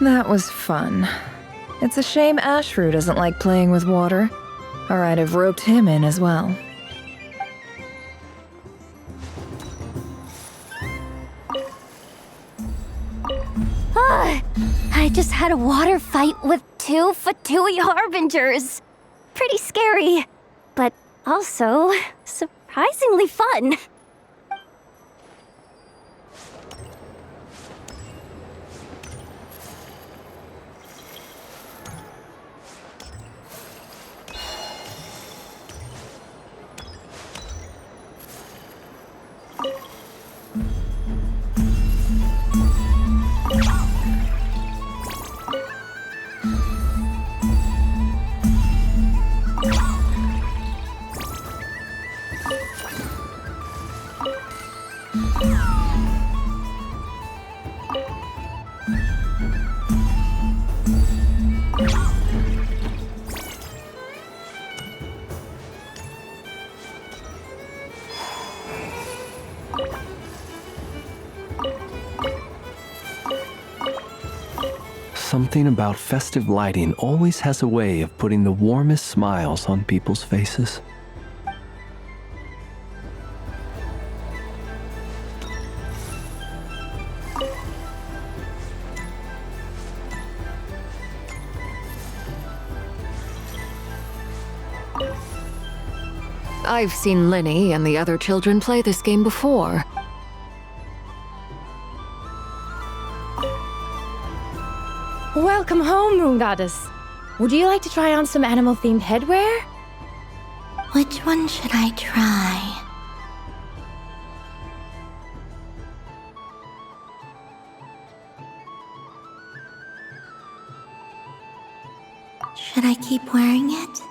That was fun. It's a shame Ashfru doesn't like playing with water, or I'd have roped him in as well. I just had a water fight with 2 Fatui Harbingers. Pretty scary, but also surprisingly fun. Something about festive lighting always has a way of putting the warmest smiles on people's faces. I've seen Linny and the other children play this game before. Welcome home, Moon Goddess. Would you like to try on some animal-themed headwear? Which one should I try? Should I keep wearing it?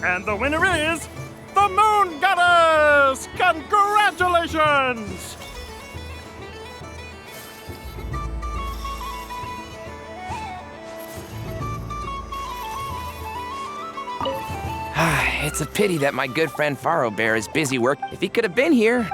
And the winner is the Moon Goddess! Congratulations! It's a pity that my good friend Faro Bear is busy work. If he could have been here.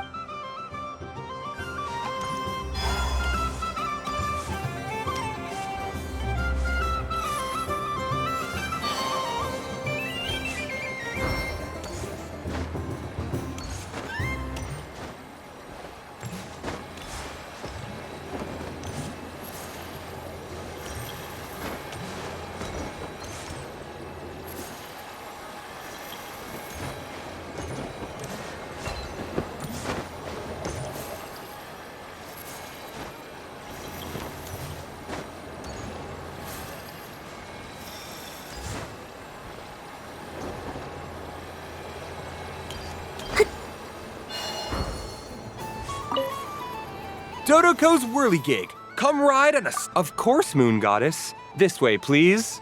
Dodoko's whirligig. Come ride on us. Of course, Moon Goddess. This way, please.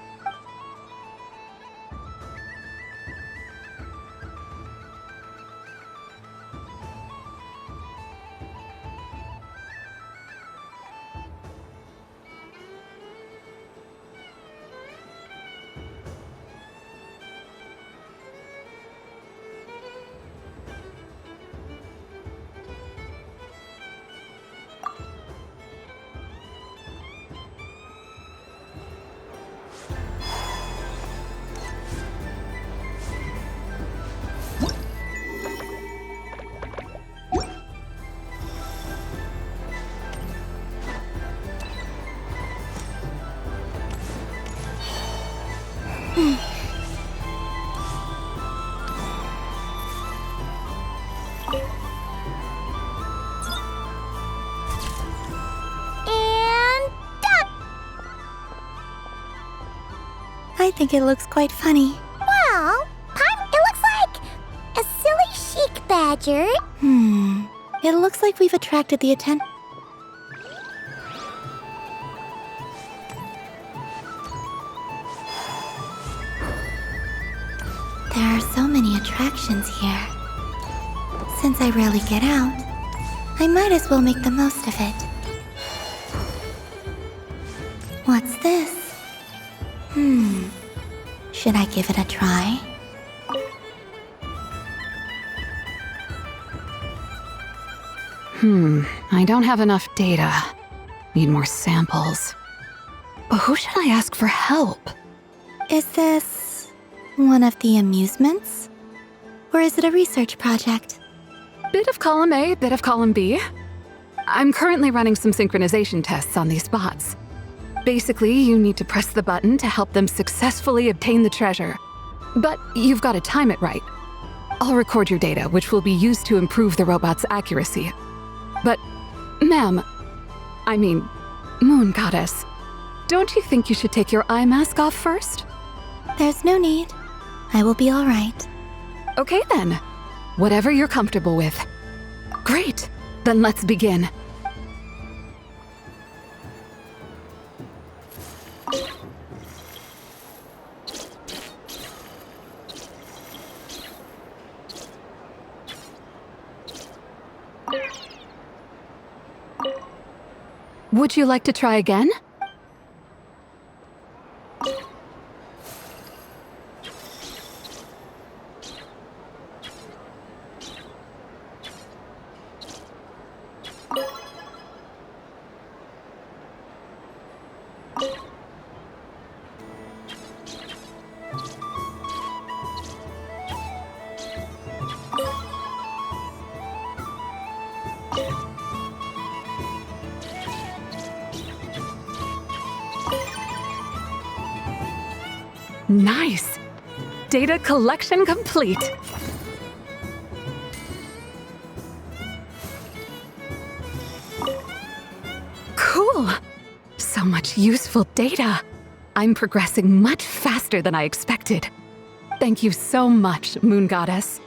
And done! I think it looks quite funny. Well, it looks like a silly chic badger. It looks like we've attracted the attention. There are so many attractions here. Since I rarely get out, I might as well make the most of it. What's this? Should I give it a try? I don't have enough data. Need more samples. But who should I ask for help? Is this one of the amusements? Or is it a research project? Bit of column A, bit of column B. I'm currently running some synchronization tests on these bots. Basically, you need to press the button to help them successfully obtain the treasure. But you've got to time it right. I'll record your data, which will be used to improve the robot's accuracy. But, ma'am, I mean, Moon Goddess, don't you think you should take your eye mask off first? There's no need. I will be all right. Okay then. Whatever you're comfortable with. Great. Then let's begin. Would you like to try again? Nice! Data collection complete. Cool! So much useful data. I'm progressing much faster than I expected. Thank you so much, Moon Goddess.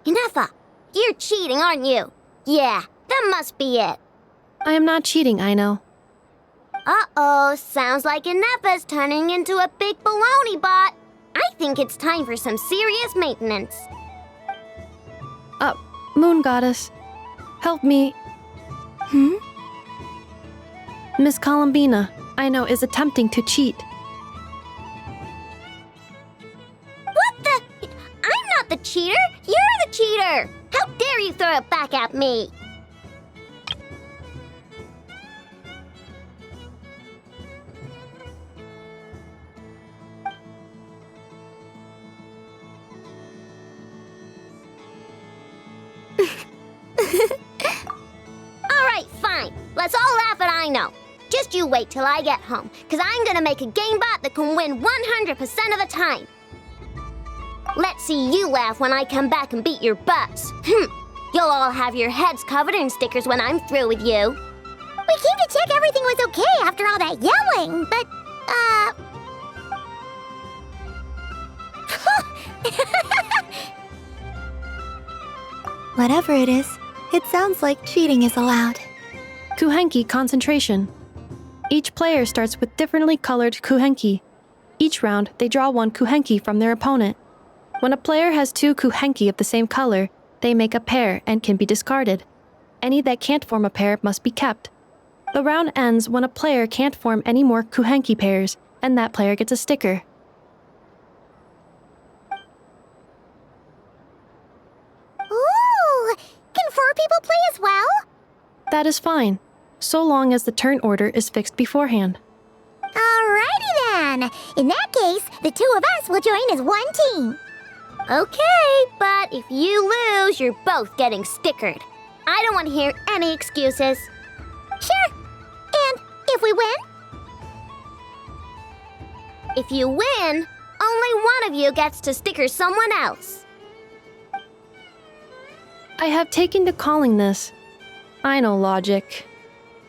Inefa, you're cheating, aren't you? Yeah, that must be it. I am not cheating, I know. Uh-oh, sounds like Inefa's turning into a big baloney bot. I think it's time for some serious maintenance. Moon Goddess, help me. Miss Columbina, I know, is attempting to cheat. What the? I'm not the cheater. You're the cheater. How dare you throw it back at me? Alright, fine. Let's all laugh at I know. Just you wait till I get home, because I'm gonna make a game bot that can win 100% of the time. Let's see you laugh when I come back and beat your butts. You'll all have your heads covered in stickers when I'm through with you. We came to check everything was okay after all that yelling, but, Whatever it is, it sounds like cheating is allowed. Kuhenki concentration. Each player starts with differently colored kuhenki. Each round, they draw one kuhenki from their opponent. When a player has two kuhenki of the same color, they make a pair and can be discarded. Any that can't form a pair must be kept. The round ends when a player can't form any more kuhenki pairs, and that player gets a sticker. Ooh! Can 4 people play as well? That is fine, so long as the turn order is fixed beforehand. Alrighty then! In that case, the 2 of us will join as one team. Okay, but if you lose, you're both getting stickered. I don't want to hear any excuses. Sure. And if we win? If you win, only one of you gets to sticker someone else. I have taken to calling this. I know logic.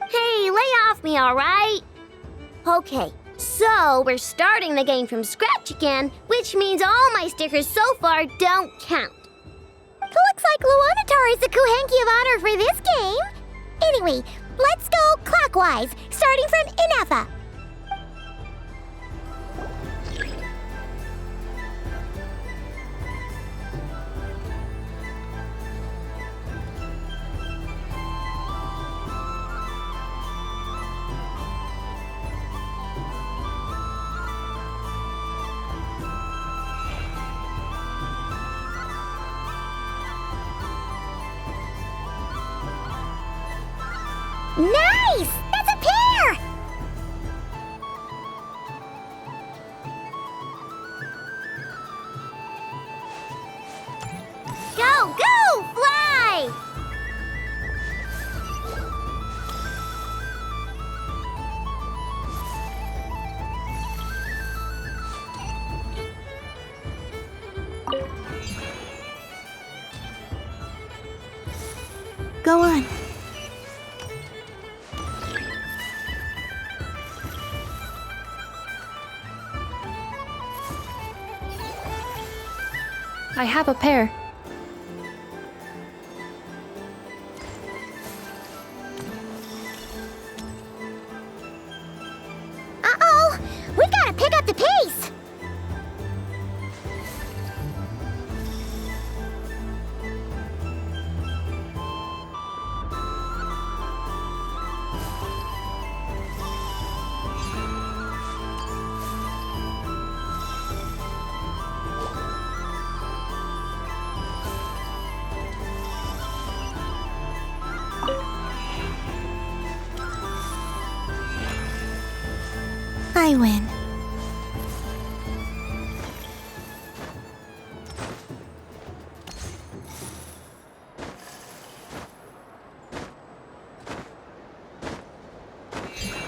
Hey, lay off me, all right? Okay, so we're starting the game from scratch again, which means all my stickers so far don't count. Looks like Luonatar is the Kuhenki of honor for this game. Anyway, let's go clockwise, starting from Inefa. Nice! That's a pair! Go, go, fly! Go on. I have a pair. Uh-oh! We've got to pick up the pace! I win.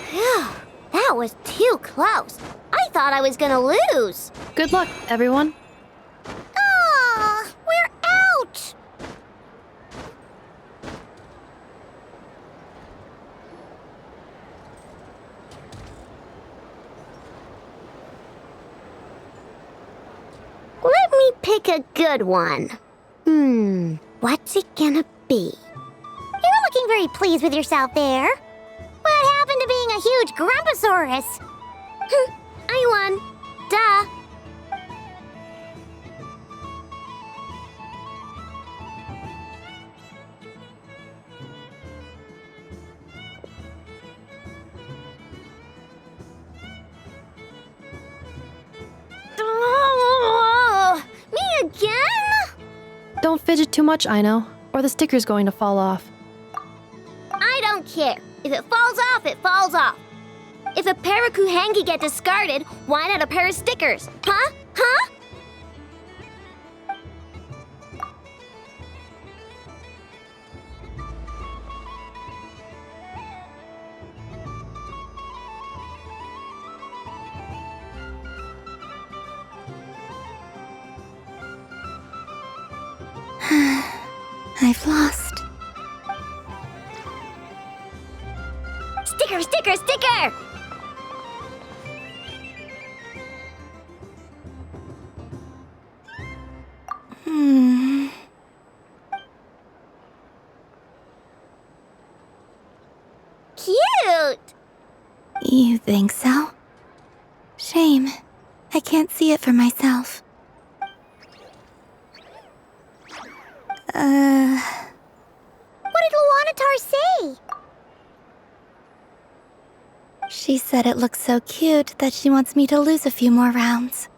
Phew, that was too close. I thought I was gonna lose. Good luck, everyone. Aw, we're out! Let me pick a good one. What's it gonna be? You're looking very pleased with yourself there. What happened to being a huge Grumposaurus? I won. Duh. Oh, me again? Don't fidget too much, Aino, or the sticker's going to fall off. I don't care. If it falls off, it falls off. If a pair of Kuhenki get discarded, why not a pair of stickers? Huh? Huh? I've lost. Sticker, sticker, sticker! Cute! You think so? Shame. I can't see it for myself. What did Luanatar say? She said it looks so cute that she wants me to lose a few more rounds.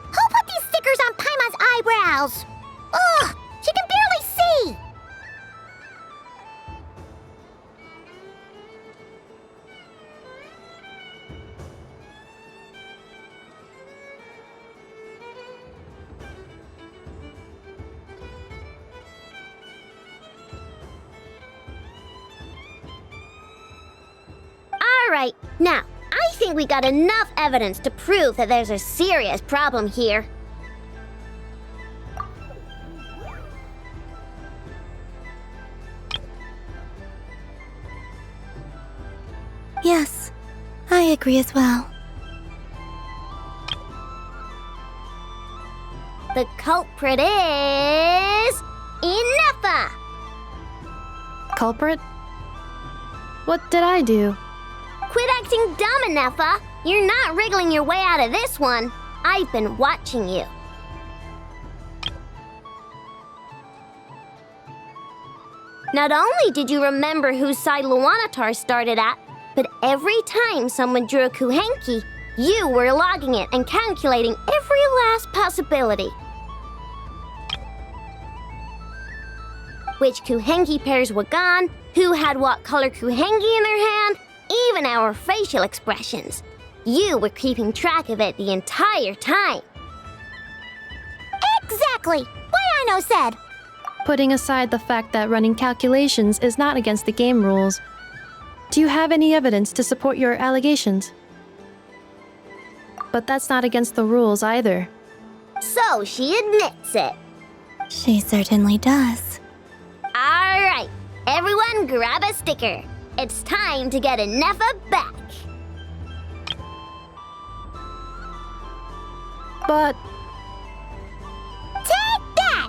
Who put these stickers on Paimon's eyebrows? Ugh! She can barely see! All right, now, I think we got enough evidence to prove that there's a serious problem here. Yes, I agree as well. The culprit is... Inefa! Culprit? What did I do? Quit acting dumb, Inefa! You're not wriggling your way out of this one. I've been watching you. Not only did you remember whose side Luanatar started at, but every time someone drew a Kuhenki, you were logging it and calculating every last possibility. Which Kuhenki pairs were gone, who had what color Kuhenki in their hand, even our facial expressions. You were keeping track of it the entire time. Exactly! What Aino said! Putting aside the fact that running calculations is not against the game rules, do you have any evidence to support your allegations? But that's not against the rules either. So she admits it. She certainly does. All right, everyone grab a sticker. It's time to get Inefa back. But Take that!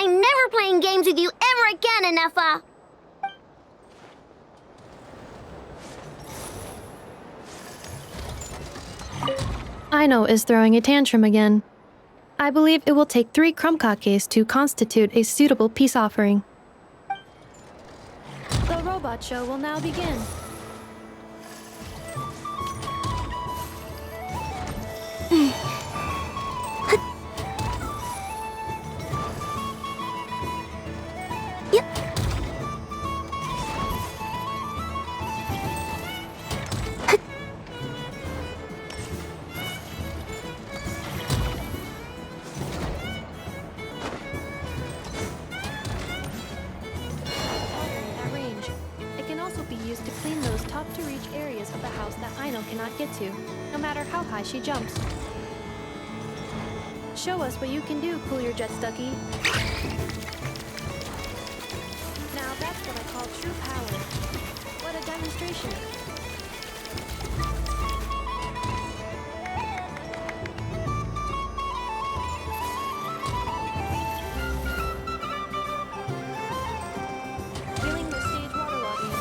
I'm never playing games with you ever again, Inefa. Aino is throwing a tantrum again. I believe it will take 3 crumb-kakes to constitute a suitable peace offering. The robot show will now begin. jump to reach areas of the house that Aino cannot get to, no matter how high she jumps. Show us what you can do, Cool Your Jet Stucky. Now that's what I call true power. What a demonstration. Feeling the stage waterlogging.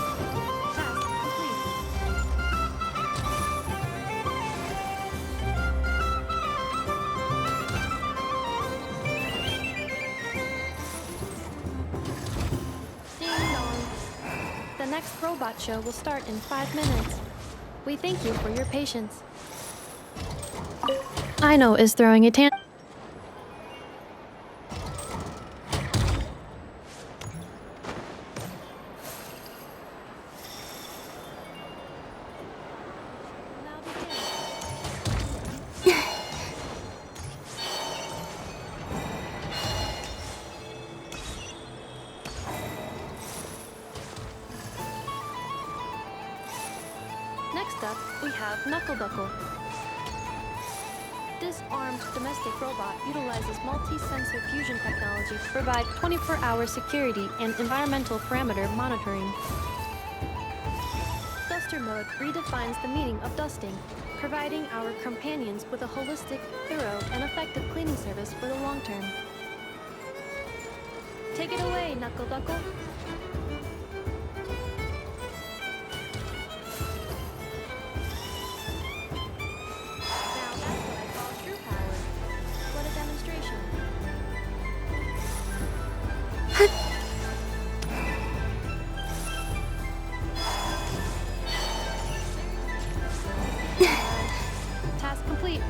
Task complete. Ding dong. The next robot show will start in 5 minutes. We thank you for your patience. Aino is throwing a tantrum. Next up, we have Knuckle-Duckle. This armed domestic robot utilizes multi-sensor fusion technology to provide 24-hour security and environmental parameter monitoring. Duster mode redefines the meaning of dusting, providing our companions with a holistic, thorough, and effective cleaning service for the long term. Take it away, Knuckle-Duckle. Task complete.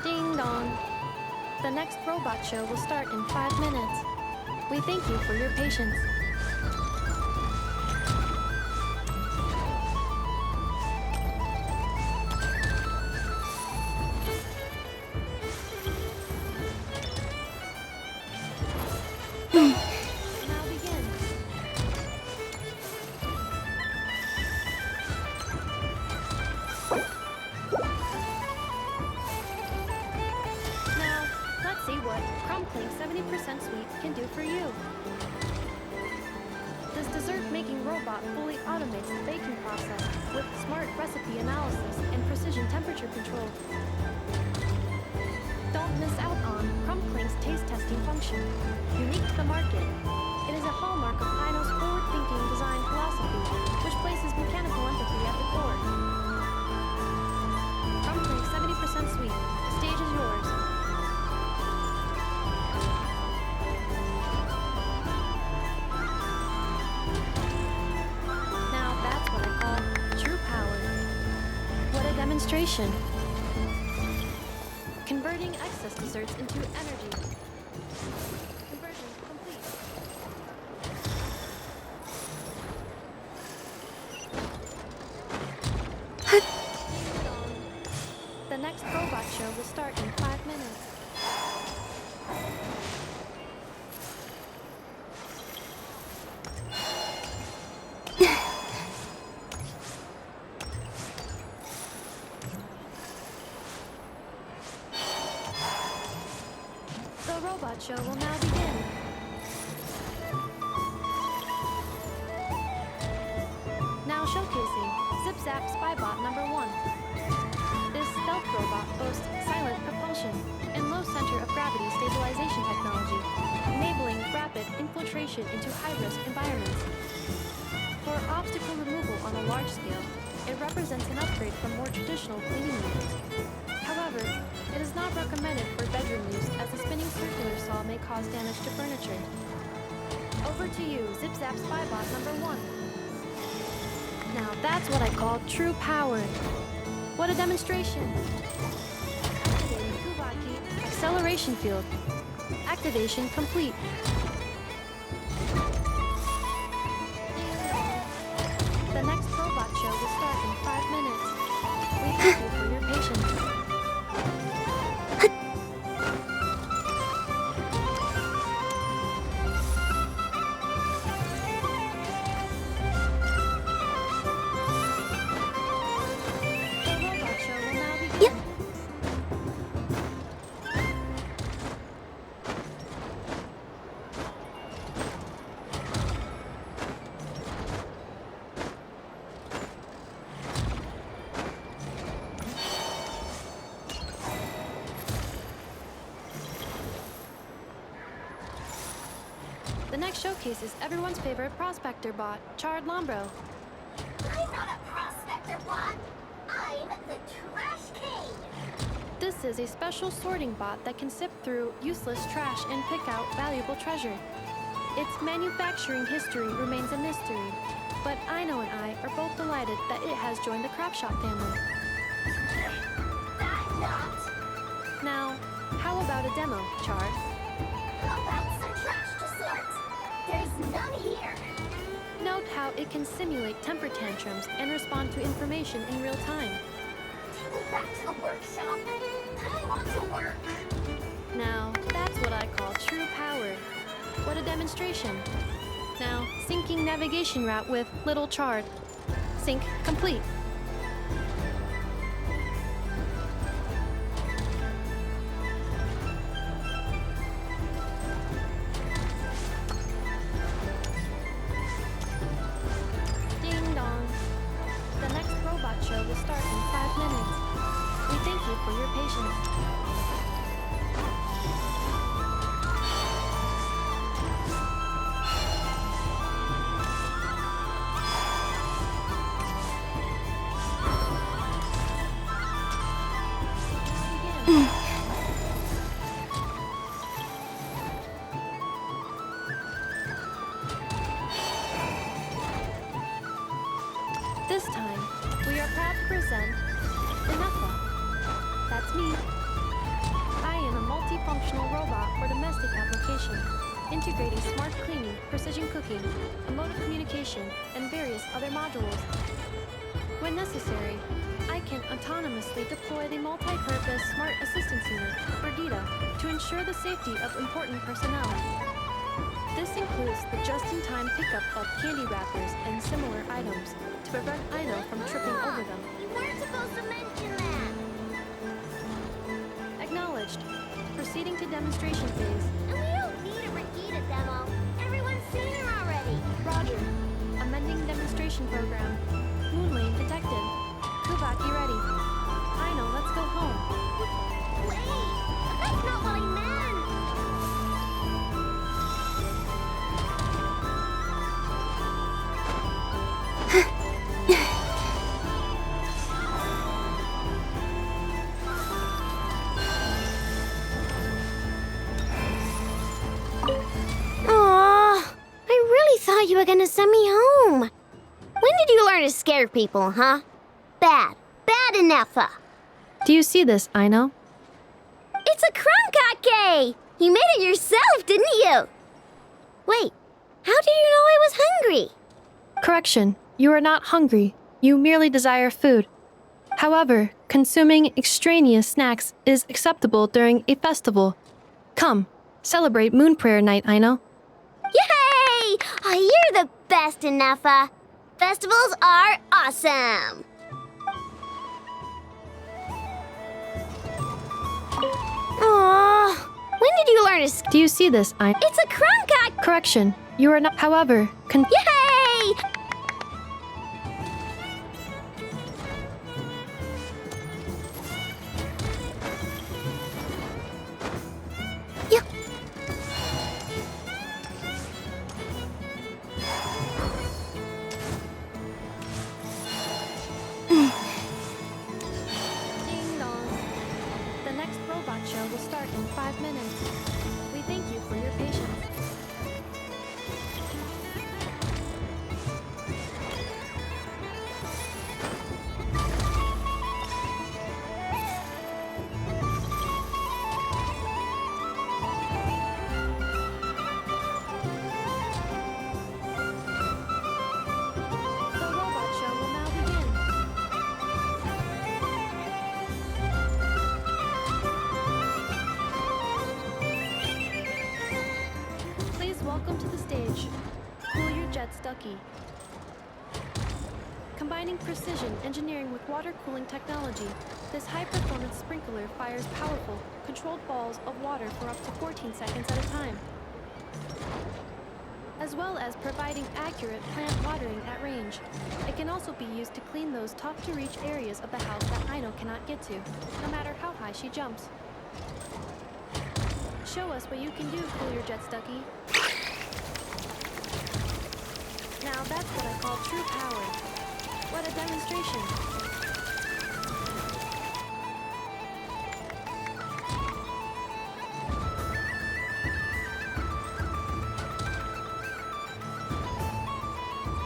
Ding dong. The next robot show will start in 5 minutes. We thank you for your patience. Now begin. Now, let's see what Crumbling 70% Sweet can do for you. This dessert-making robot fully automates the baking process with smart recipe analysis and precision temperature control. Don't miss out on Crumbkling's taste testing function, unique to the market. It is a hallmark of Aino's forward-thinking design philosophy, which places mechanical empathy at the core. Crumbling 70% Sweet. The stage is yours. Now that's what I call true power. What a demonstration. Converting excess desserts into energy. Conversion complete. Ding dong. The next robot show will start in 5 minutes. The robot show will now begin. Now showcasing Zip Zap Spybot number 1. This stealth robot boasts silent propulsion and low center of gravity stabilization technology, enabling rapid infiltration into high-risk environments. For obstacle removal on a large scale, it represents an upgrade from more traditional cleaning methods. However, it is not recommended for bedroom use as the spinning circular saw may cause damage to furniture. Over to you, Zip Zap Spybot number 1. Now that's what I call true power. What a demonstration! Activating Kubaki acceleration field. Activation complete. The next robot show will start in 5 minutes. We thank you for your patience. The robot show will now begin. Yep. The next showcase is everyone's favorite prospector bot, Charred Lombro. I'm not a prospector bot. I'm the Trash King. This is a special sorting bot that can sift through useless trash and pick out valuable treasure. Its manufacturing history remains a mystery, but Aino and I are both delighted that it has joined the Crap Shop family. I'm not. Now, how about a demo, Chard? How about some trash to sort? There's none here. Note how it can simulate temper tantrums and respond to information in real time. Take me back to the workshop. I want to work. Now, that's what I call true power. What a demonstration. Now, syncing navigation route with Little Chard. Sync complete. Ding dong. The next robot show will start in 5 minutes. We thank you for your patience. This time, we are proud to present Inefa. That's me. I am a multifunctional robot for domestic application, integrating smart cleaning, precision cooking, emotive communication, and various other modules. When necessary, I can autonomously deploy the multi-purpose Smart Assistance Unit, or DITA, to ensure the safety of important personnel. This includes the just-in-time pickup of candy wrappers and similar items to prevent Aino from tripping over them. You weren't supposed to mention that. Acknowledged. Proceeding to demonstration phase. And we don't need a Regina demo. Everyone's seen her already. Roger. Amending demonstration program. Moon lane detected. Kubaki ready. Aino, let's go home. Wait, that's not what I meant. Aw, I really thought you were gonna send me home. When did you learn to scare people, huh? Bad enough. Do you see this, Aino? It's a crunkake! You made it yourself, didn't you? Wait, how did you know I was hungry? Correction. You are not hungry. You merely desire food. However, consuming extraneous snacks is acceptable during a festival. Come, celebrate Moon Prayer Night, Aino. Yay! Oh, you're the best, Inefa. Festivals are awesome. Aw, when did you learn to Do you see this, Aino? It's a crunkake! Correction. You are not. However, Yay! Yep. Ding dong. The next robot show will start in 5 minutes. We thank you for your patience. Combining precision engineering with water cooling technology, this high-performance sprinkler fires powerful, controlled balls of water for up to 14 seconds at a time, as well as providing accurate plant watering at range. It can also be used to clean those tough-to-reach areas of the house that Aino cannot get to, no matter how high she jumps. Show us what you can do, Cool Your Jets Ducky. Now that's what I call true power. What a demonstration!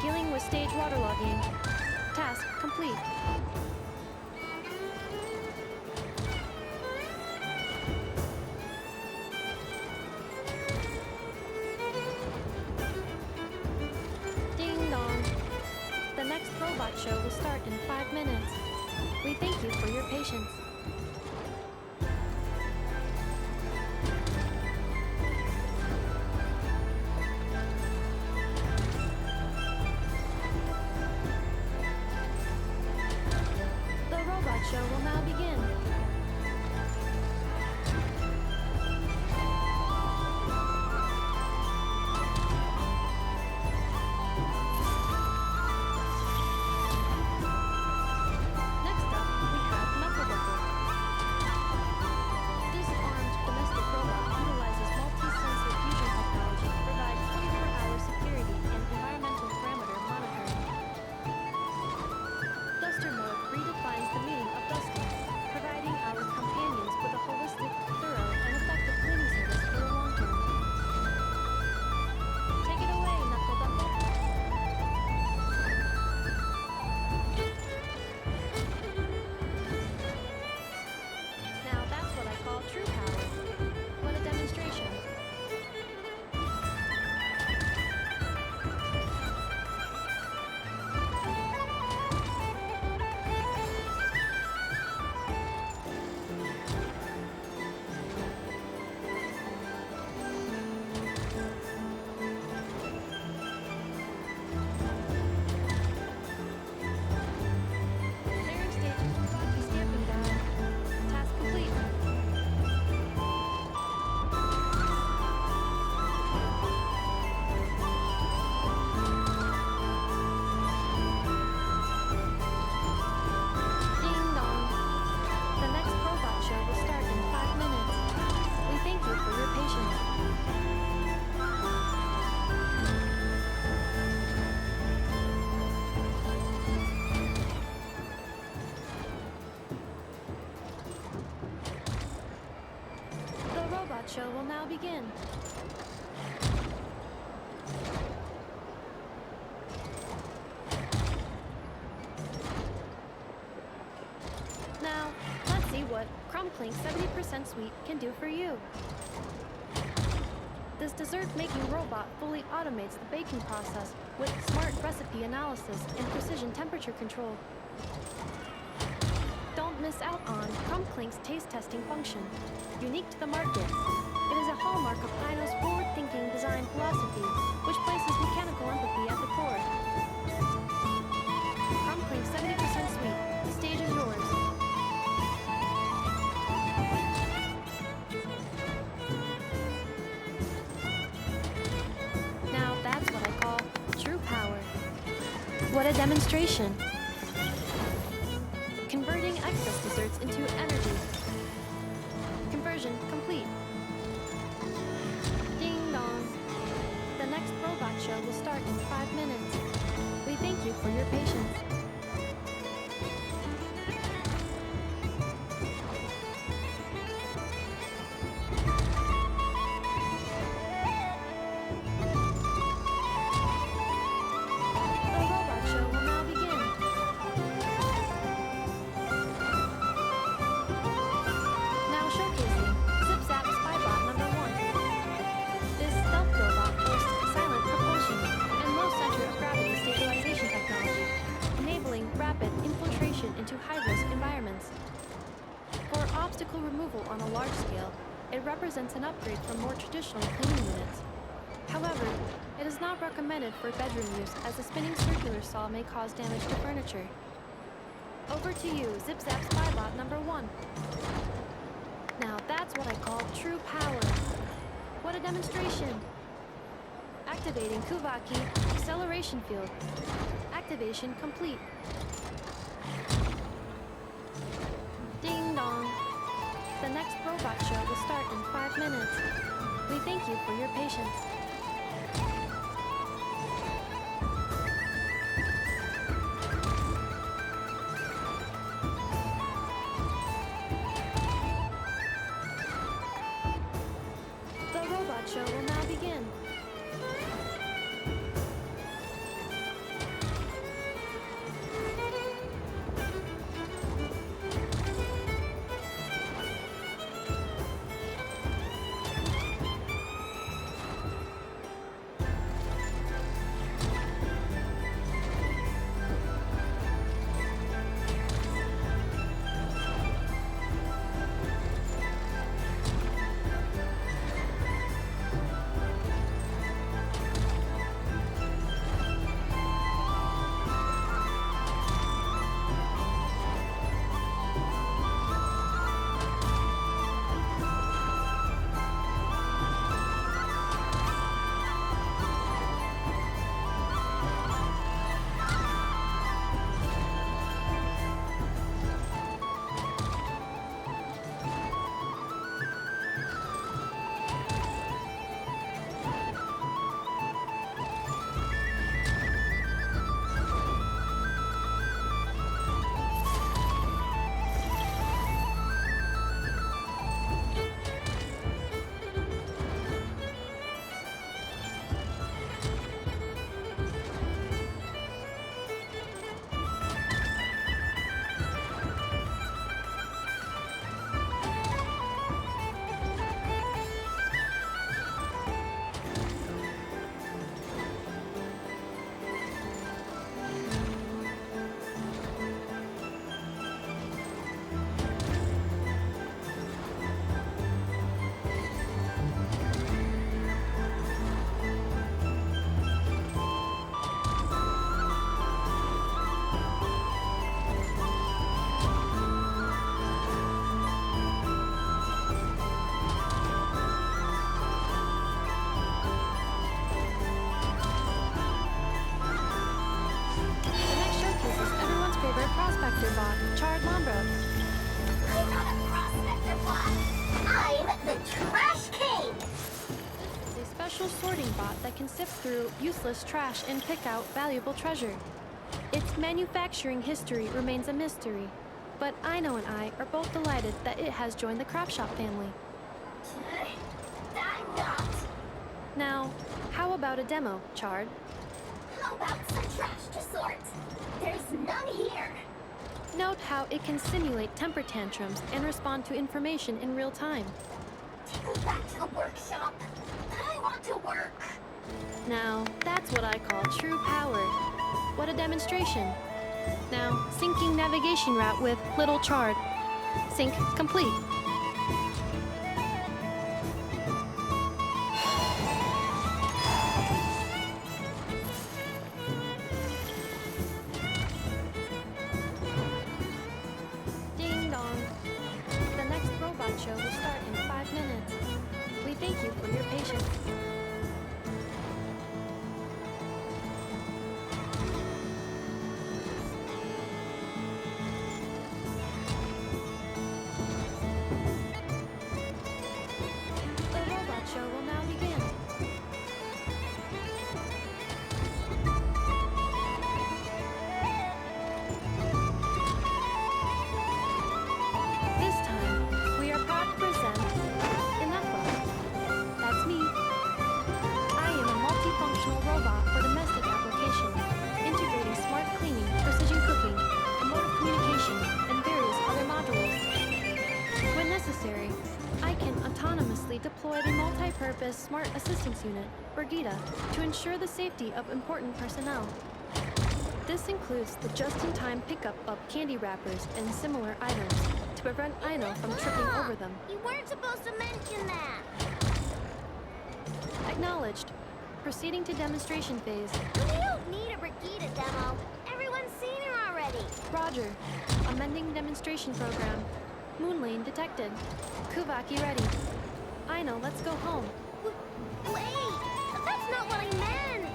Dealing with stage waterlogging. Task complete. Ding dong. The next robot show will start in 5 minutes. We thank you for your patience. The robot show will now begin. Next up, we have Knucklebuckle. This armed domestic robot utilizes multi-sensor fusion technology to provide 24-hour security and environmental parameter monitoring. Duster mode redefines the meaning of dusting, providing our companions with a holistic, thorough, and effective cleaning service for the long term. Take it away, Knucklebuckle. Now that's what I call true power. What a demonstration. Clearing station for Rocky Stamping Ground. Task complete. Ding dong. The next robot show will start in 5 minutes. We thank you for your patience. The robot show will now begin. Now, let's see what Crumbclink 70% Sweet can do for you. This dessert-making robot fully automates the baking process with smart recipe analysis and precision temperature control. Don't miss out on Crumbclink's taste testing function, unique to the market. It is a hallmark of Aino's forward-thinking design philosophy, which places mechanical empathy at the core. Crumbclink 70% Sweet. The stage is yours. Now that's what I call true power. What a demonstration! Converting excess desserts into energy. Conversion complete. Ding dong. The next robot show will start in 5 minutes. We thank you for your patience. The robot show will now begin. Now showcasing ZipZap Spybot number 1. This stealth robot boasts silent propulsion and low center of gravity stabilization technology, enabling rapid infiltration into high-risk environments. For obstacle removal on a large scale, it represents an upgrade from more traditional cleaning units. However, It is not recommended for bedroom use as the spinning circular saw may cause damage to furniture. Over to you, Zip Zap Spybot number 1. Now that's what I call true power. What a demonstration! Activating Kuvaki acceleration field. Activation complete. Ding dong. The next robot show will start in 5 minutes. We thank you for your patience. The robot show will now begin. sorting bot that can sift through useless trash and pick out valuable treasure. Its manufacturing history remains a mystery, but Aino and I are both delighted that it has joined the craft shop family. I'm not. Now, how about a demo, Chard? How about some trash to sort? There's none here. Note how it can simulate temper tantrums and respond to information in real time. Go back to the workshop. I want to work. Now, that's what I call true power. What a demonstration. Now, syncing navigation route with Little Chard. Sync complete. Ding dong. The next robot show will start in 5 minutes. We thank you for your patience. Show will now begin. This time, we are proud to present Inefa. That's me. I am a multifunctional robot for domestic applications, integrating smart cleaning, precision cooking, remote communication, and various other modules. When necessary, I can autonomously deploy the multi-purpose Smart Assistance Unit, or GITA, to ensure the safety of important personnel. This includes the just-in-time pickup of candy wrappers and similar items to prevent Aino from tripping over them. You weren't supposed to mention that. Acknowledged. Proceeding to demonstration phase. We don't need a Brigida demo. Everyone's seen her already. Roger. Amending demonstration program. Moon lane detected. Kuvaki ready. Aino, let's go home. Wait, that's not what I meant.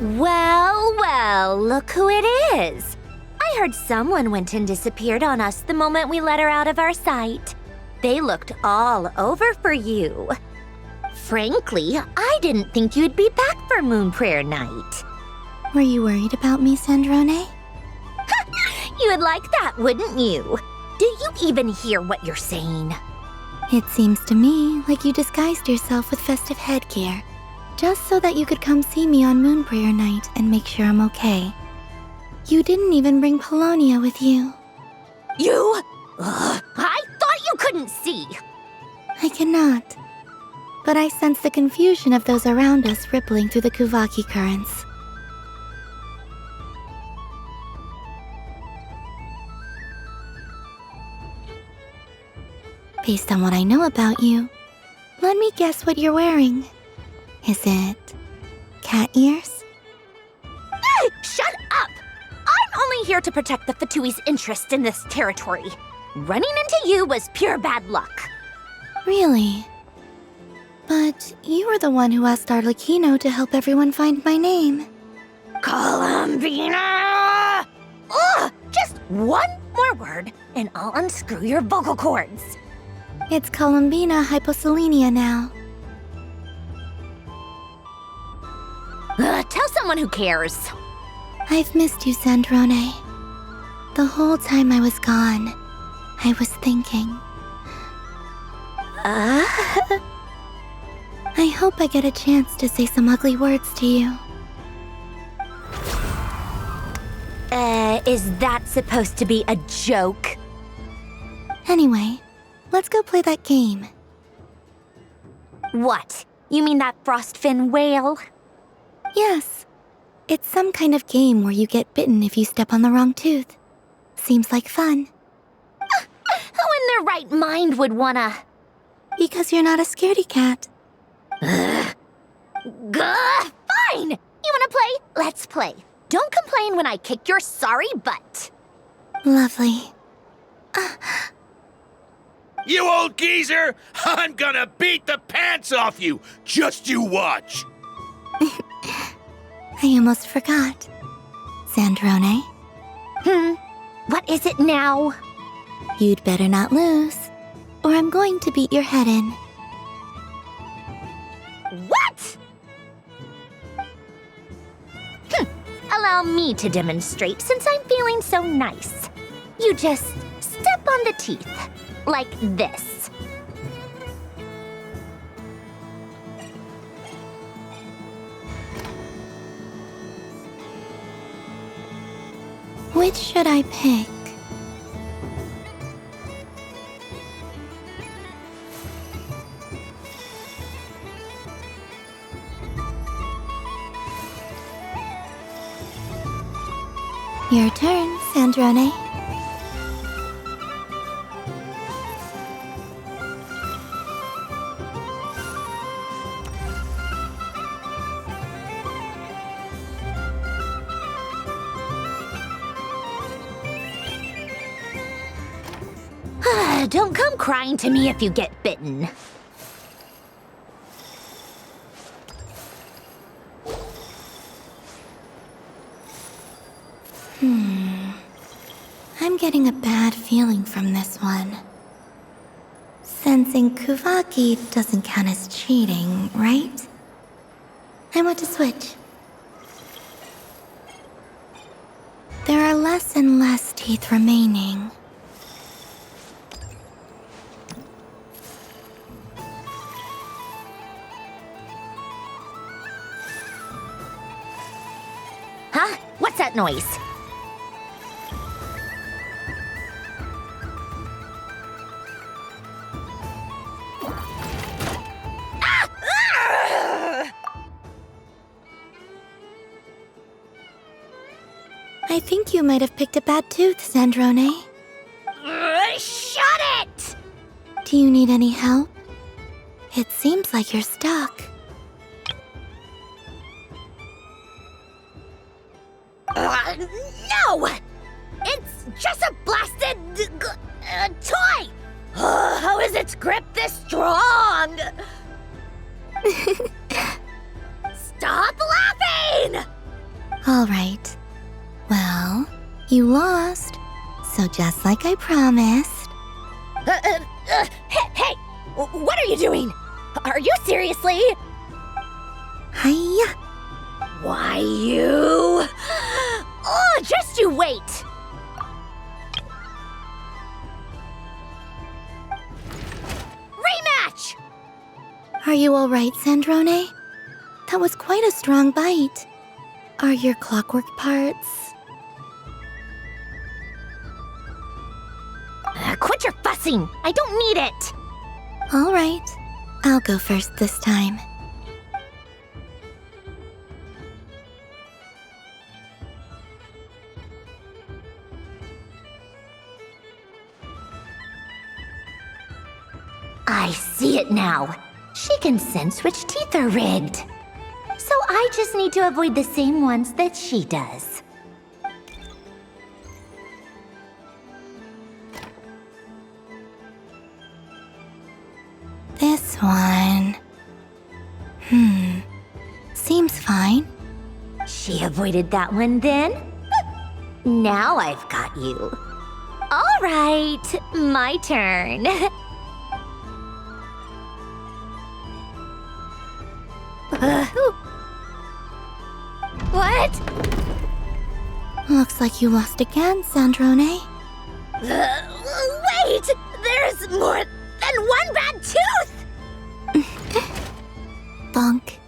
Well, well, look who it is. I heard someone went and disappeared on us the moment we let her out of our sight. They looked all over for you. Frankly, I didn't think you'd be back for Moon Prayer Night. Were you worried about me, Sandrone? You would like that, wouldn't you? Do you even hear what you're saying? It seems to me like you disguised yourself with festive headgear, just so that you could come see me on Moon Prayer Night and make sure I'm okay. You didn't even bring Polonia with you. You? Ugh, I thought you couldn't see. I cannot. But I sense the confusion of those around us rippling through the Kuvaki currents. Based on what I know about you, let me guess what you're wearing. Is it cat ears? Shut up! I'm only here to protect the Fatui's interest in this territory. Running into you was pure bad luck. Really? But you were the one who asked Arlecchino to help everyone find my name. Columbina! Ugh! Just one more word, and I'll unscrew your vocal cords. It's Columbina hyposelenia now. Tell someone who cares. I've missed you, Sandrone. The whole time I was gone, I was thinking. I hope I get a chance to say some ugly words to you. Is that supposed to be a joke? Anyway, let's go play that game. What? You mean that frostfin whale? Yes. It's some kind of game where you get bitten if you step on the wrong tooth. Seems like fun. Who in their right mind would wanna... Because you're not a scaredy cat. Fine! You wanna play? Let's play. Don't complain when I kick your sorry butt. Lovely. You old geezer! I'm gonna beat the pants off you! Just you watch! I almost forgot. Sandrone? What is it now? You'd better not lose, or I'm going to beat your head in. What? Allow me to demonstrate since I'm feeling so nice. You just step on the teeth, like this. Which should I pick? Your turn, Sandrone. Don't come crying to me if you get bitten. I'm getting a bad feeling from this one. Sensing Kuvaki doesn't count as cheating, right? I want to switch. There are less and less teeth remaining. What's that noise? Ah! Ah! I think you might have picked a bad tooth, Sandrone. Shut it! Do you need any help? It seems like you're stuck. No! It's just a blasted toy! How is its grip this strong? Stop laughing! All right. Well, you lost. So just like I promised. Hey! What are you doing? Are you seriously? Hiya! Why, you... Oh, just you wait! Rematch! Are you all right, Sandrone? That was quite a strong bite. Are your clockwork parts? Quit your fussing! I don't need it! All right. I'll go first this time. I see it now. She can sense which teeth are rigged. So I just need to avoid the same ones that she does. This one. Seems fine. She avoided that one then? Now I've got you. All right, my turn. What? Looks like you lost again, Sandrone. Wait! There's more than one bad tooth! Bonk.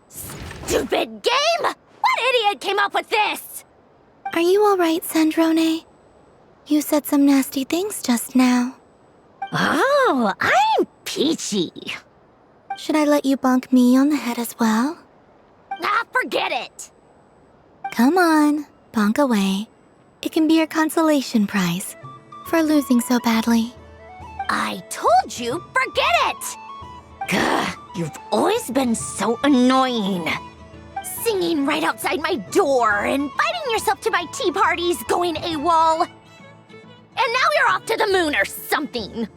Stupid game! What idiot came up with this? Are you all right, Sandrone? You said some nasty things just now. Oh, I'm peachy. Should I let you bonk me on the head as well? Ah, forget it. Come on, bonk away. It can be your consolation prize for losing so badly. I told you, forget it! Gah, you've always been so annoying. Singing right outside my door, inviting yourself to my tea parties, going AWOL. And now you're off to the moon or something.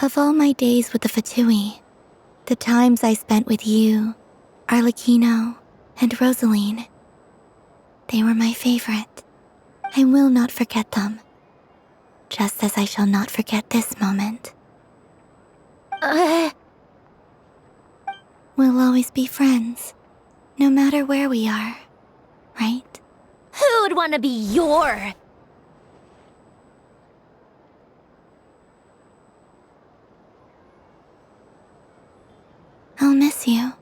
Of all my days with the Fatui, the times I spent with you, Arlecchino, and Rosaline, they were my favorite. I will not forget them. Just as I shall not forget this moment. We'll always be friends, no matter where we are, right? Who'd want to be your... I'll miss you,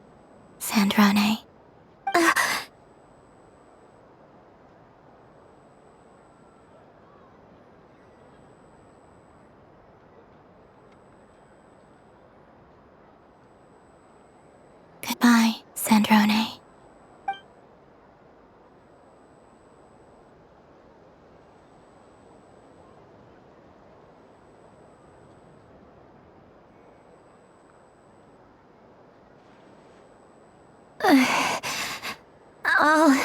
Sandrone. Goodbye, Sandrone. I'll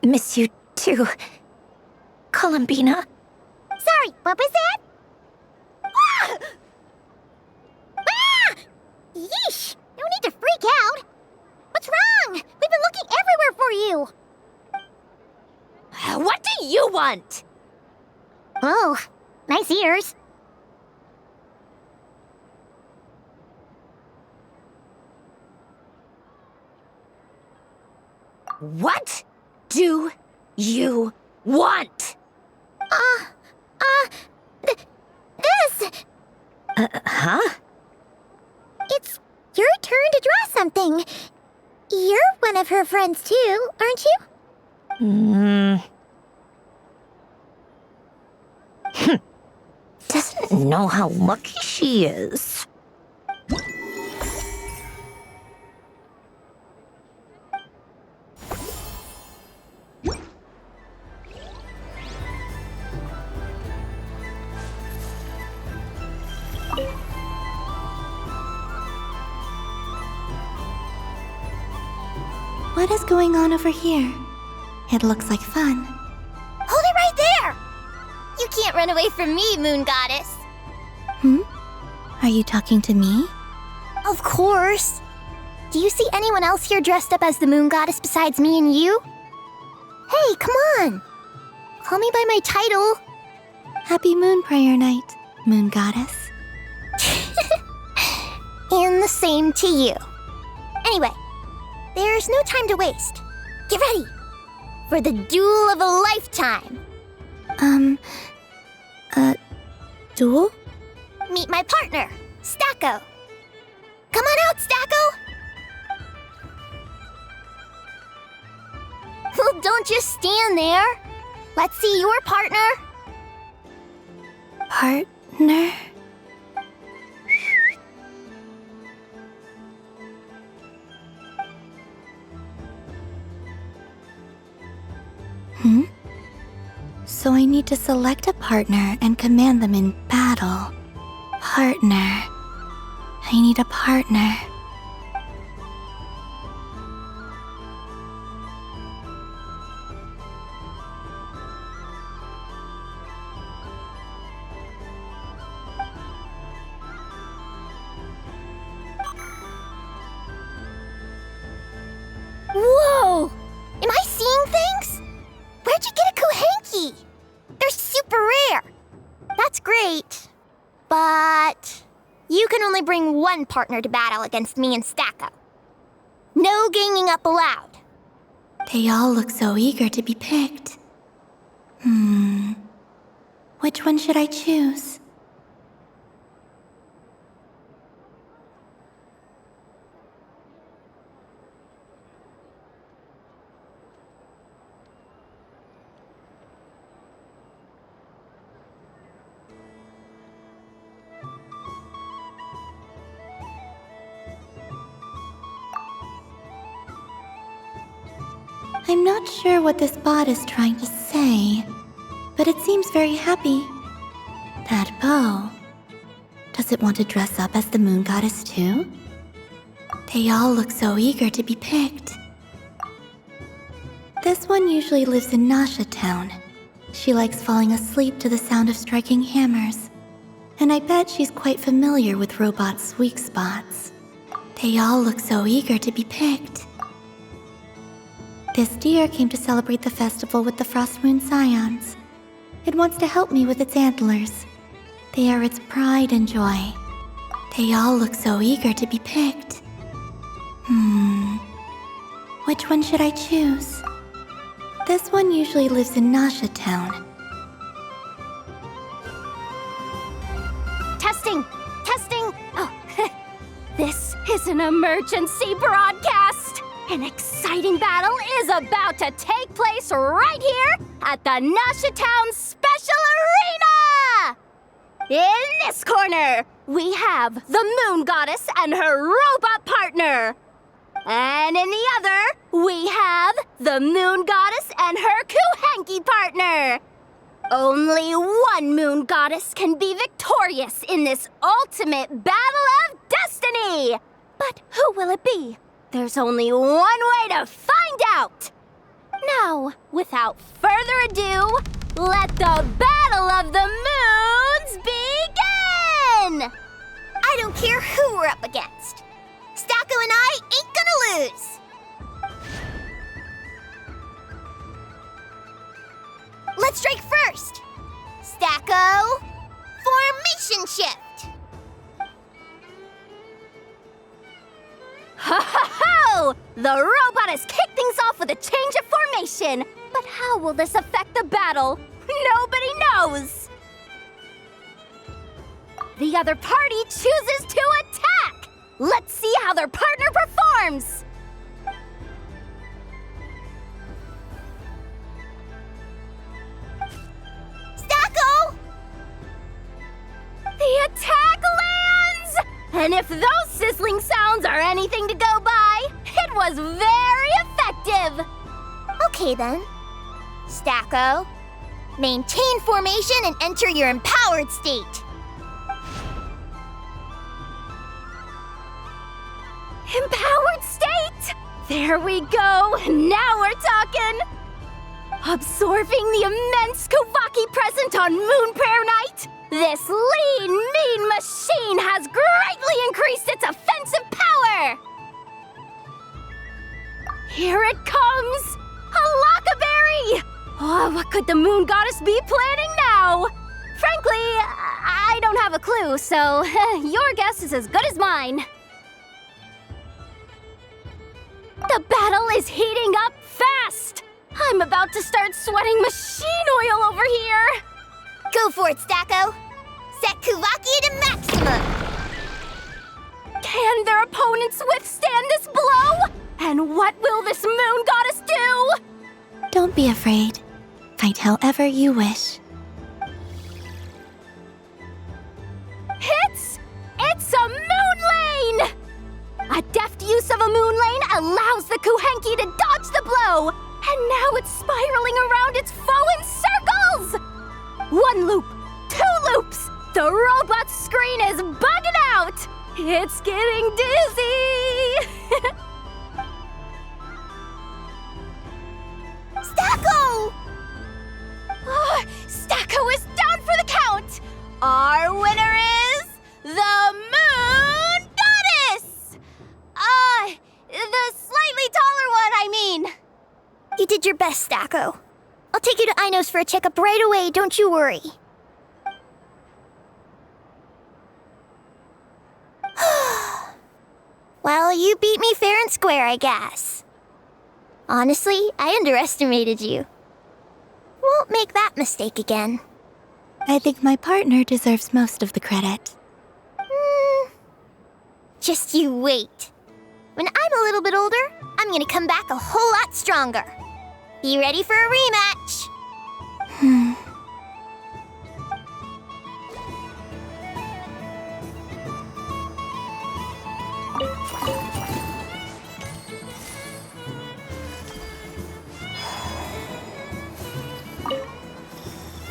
miss you too, Columbina. Sorry, what was that? Ah! Ah! Yeesh! No need to freak out. What's wrong? We've been looking everywhere for you. What do you want? Oh, nice ears. What? do you want? This! Huh? It's your turn to draw something. You're one of her friends too, aren't you? Doesn't know how lucky she is. What is going on over here? It looks like fun. Hold it right there! You can't run away from me, Moon Goddess. Are you talking to me? Of course. Do you see anyone else here dressed up as the Moon Goddess besides me and you? Hey, come on! Call me by my title. Happy Moon Prayer Night, Moon Goddess. And the same to you. Anyway, there's no time to waste. Get ready for the duel of a lifetime. Duel? Meet my partner, Stacko. Come on out, Stacko! Well, don't just stand there. Let's see your partner. Partner? So I need to select a partner and command them in battle. Partner. I need a partner. Whoa! Am I seeing things? Where'd you get a Kuhenki? They're super rare. That's great. But you can only bring one partner to battle against me and Stacko. No ganging up allowed. They all look so eager to be picked. Which one should I choose? I'm not sure what this bot is trying to say, but it seems very happy. That bow. Does it want to dress up as the Moon Goddess too? They all look so eager to be picked. This one usually lives in Nasha Town. She likes falling asleep to the sound of striking hammers. And I bet she's quite familiar with robots' weak spots. They all look so eager to be picked. This deer came to celebrate the festival with the Frost Moon Scions. It wants to help me with its antlers. They are its pride and joy. They all look so eager to be picked. Which one should I choose? This one usually lives in Nasha Town. Testing! Testing! Oh, this is an emergency broadcast! An exciting battle is about to take place right here at the Nasha Town Special Arena! In this corner, we have the Moon Goddess and her robot partner. And in the other, we have the Moon Goddess and her Kuhenki partner. Only one Moon Goddess can be victorious in this ultimate battle of destiny. But who will it be? There's only one way to find out! Now, without further ado, let the Battle of the Moons begin! I don't care who we're up against. Stacko and I ain't gonna lose! Let's strike first! Stacko, formation shift! Ho ho ho! The robot has kicked things off with with a change of formation. But how will this affect the battle? Nobody knows! The other party chooses to attack! Let's see how their partner performs! Stacko! The attack lands! And if those sizzling sounds are anything to go by, it was very effective! Okay then. Stacko, maintain formation and enter your empowered state. Empowered state! There we go! Now we're talking! Absorbing the immense Kuvaki present on Moon Prayer Night, this lean, mean machine has greatly increased its offensive power! Here it comes! A Lockaberry! Oh, what could the Moon Goddess be planning now? Frankly, I don't have a clue, so your guess is as good as mine. The battle is heating up fast! I'm about to start sweating machine oil over here! Go for it, Stacko! Set Kuvaki to maximum! Can their opponents withstand this blow? And what will this Moon Goddess do? Don't be afraid. Fight however you wish. It's a moon lane! A deft use of a moon lane allows the Kuhenki to dodge the blow, and now it's spiraling around its foe in circles! 1 loop, 2 loops, the robot's screen is bugging out! It's getting dizzy! Stacko! Oh, Stacko is down for the count! Our winner is the Moon Goddess! The slightly taller one, I mean. You did your best, Stacko. I'll take you to Ainos for a checkup right away, don't you worry. Well, you beat me fair and square, I guess. Honestly, I underestimated you. Won't make that mistake again. I think my partner deserves most of the credit. Just you wait. When I'm a little bit older, I'm gonna come back a whole lot stronger. Be ready for a rematch.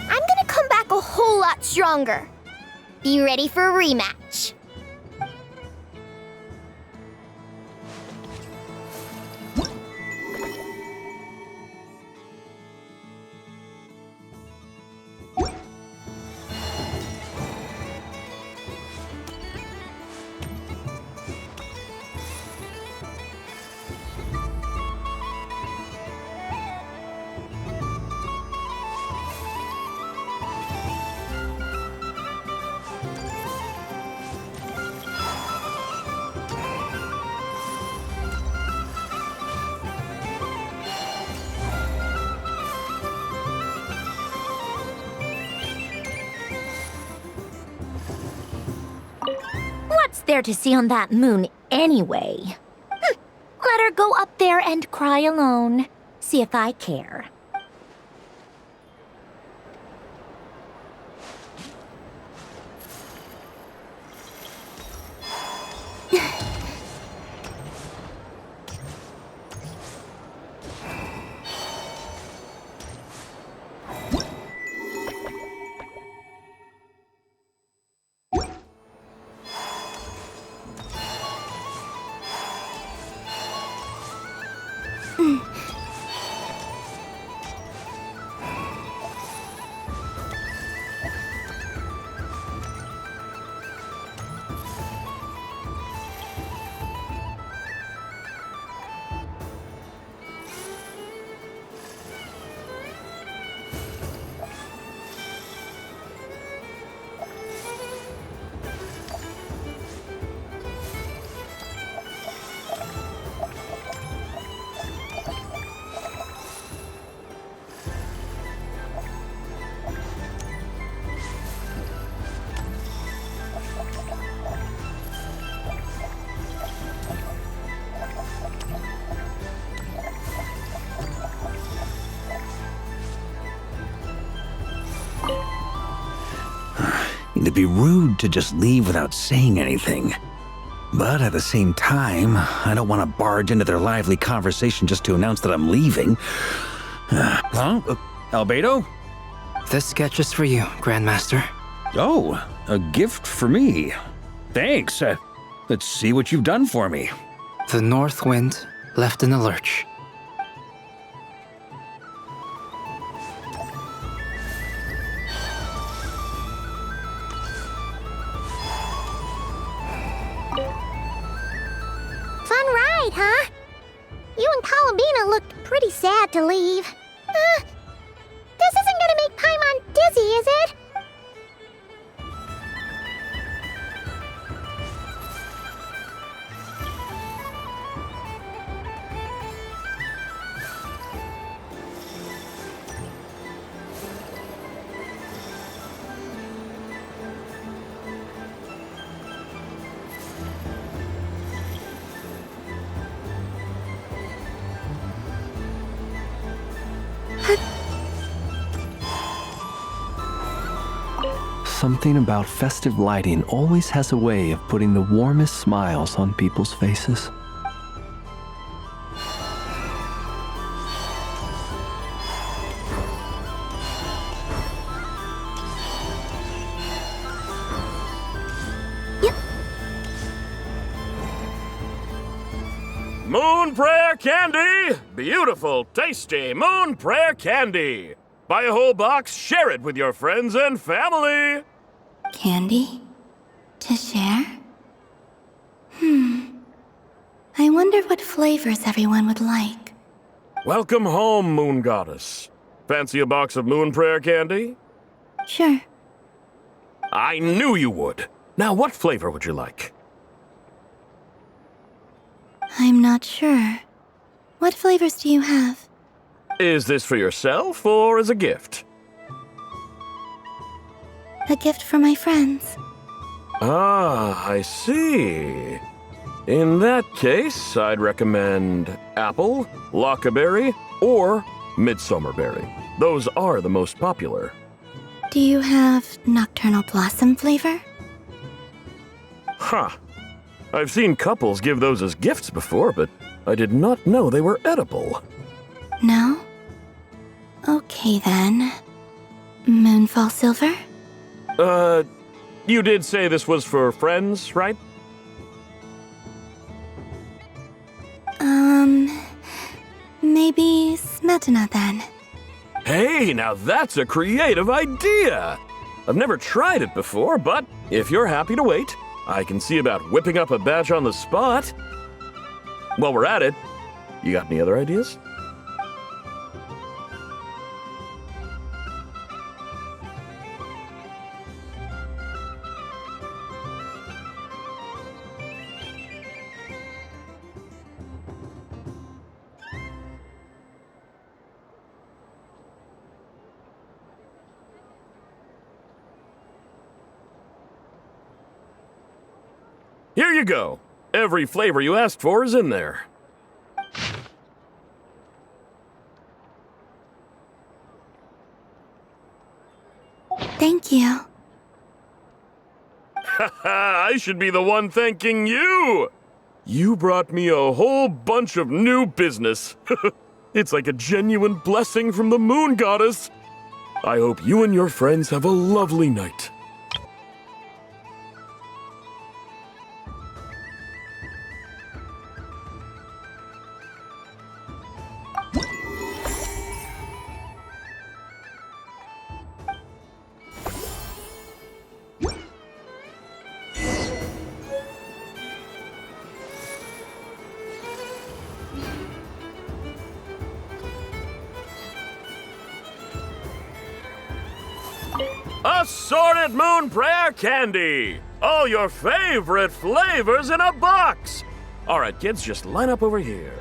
I'm gonna come back a whole lot stronger. Be ready for a rematch. What's there to see on that moon anyway? Let her go up there and cry alone. See if I care. it'd be rude to just leave without saying anything. But at the same time, I don't want to barge into their lively conversation just to announce that I'm leaving. Albedo? This sketch is for you, Grandmaster. Oh, a gift for me. Thanks. Let's see what you've done for me. The North Wind left in the lurch. Fun ride, huh? You and Columbina looked pretty sad to leave. This isn't gonna make Paimon dizzy, is it? Something about festive lighting always has a way of putting the warmest smiles on people's faces. Moon Prayer Candy! Beautiful, tasty Moon Prayer Candy! Buy a whole box, share it with your friends and family! Candy? To share? I wonder what flavors everyone would like. Welcome home, Moon Goddess. Fancy a box of Moon Prayer Candy? Sure. I knew you would. Now, what flavor would you like? I'm not sure. What flavors do you have? Is this for yourself or as a gift? A gift for my friends. Ah, I see. In that case, I'd recommend apple, lockaberry, or midsummerberry. Those are the most popular. Do you have nocturnal blossom flavor? Huh. I've seen couples give those as gifts before, but I did not know they were edible. No? Okay then. Moonfall silver? You did say this was for friends, right? Maybe smetana then. Hey, now that's a creative idea! I've never tried it before, but if you're happy to wait, I can see about whipping up a batch on the spot. While we're at it, you got any other ideas? Here you go. Every flavor you asked for is in there. Thank you. Haha, I should be the one thanking you! You brought me a whole bunch of new business. It's like a genuine blessing from the Moon Goddess. I hope you and your friends have a lovely night. Assorted Moon Prayer Candy! All your favorite flavors in a box! Alright, kids, just line up over here.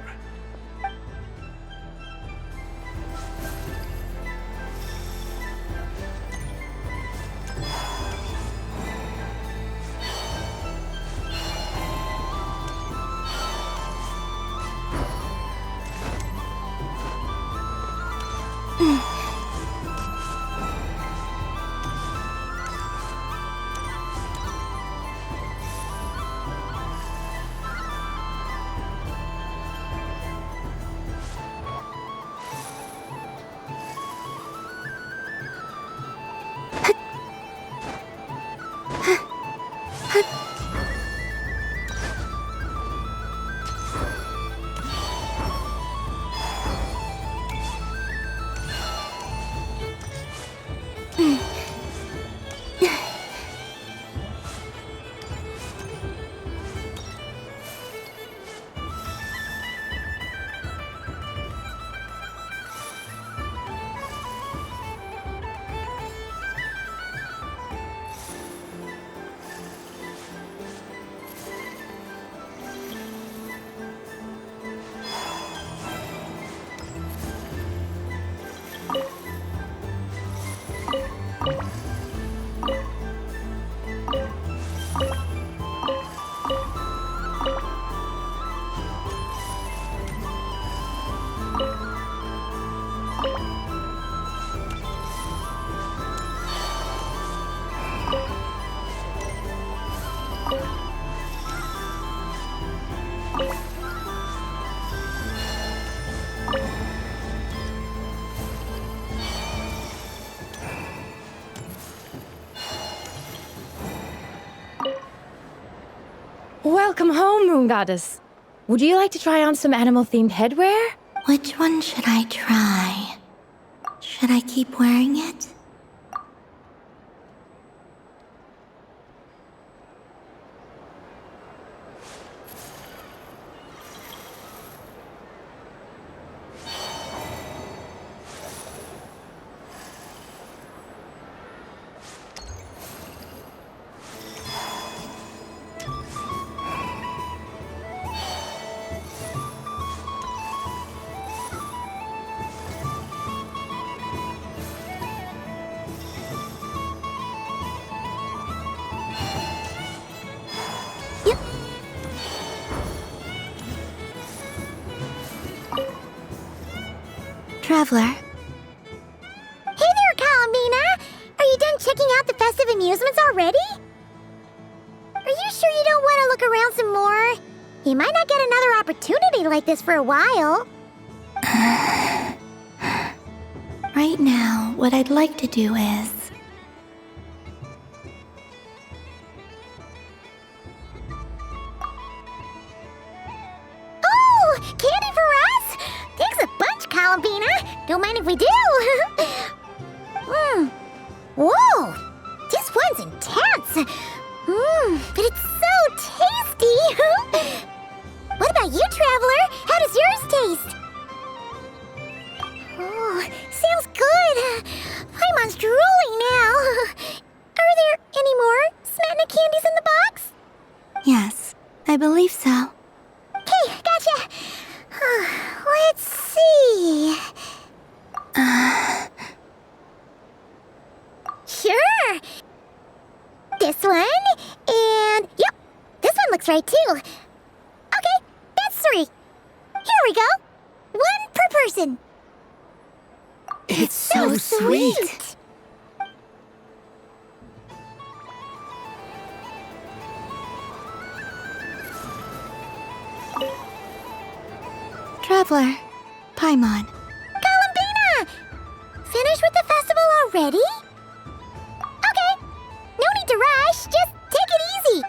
Welcome home, Moon Goddess. Would you like to try on some animal-themed headwear? Which one should I try? Should I keep wearing it? Traveler. Hey there, Columbina! Are you done checking out the festive amusements already? Are you sure you don't want to look around some more? You might not get another opportunity like this for a while. Right now, what I'd like to do is... Oh! Candy for us? Thanks a bunch, Columbina! Don't mind if we do! Whoa! This one's intense! But it's so tasty! What about you, Traveler? How does yours taste? Oh, sounds good! Paimon's drooling now! Are there any more Smetana candies in the box? Yes, I believe so. Okay, gotcha! Let's see... Sure! This one, and... Yep, this one looks right too. Okay, that's 3. Here we go. 1 per person. It's so sweet. Traveler, Paimon. Columbina! Finished with the festival already? Okay, no need to rush, just take it easy.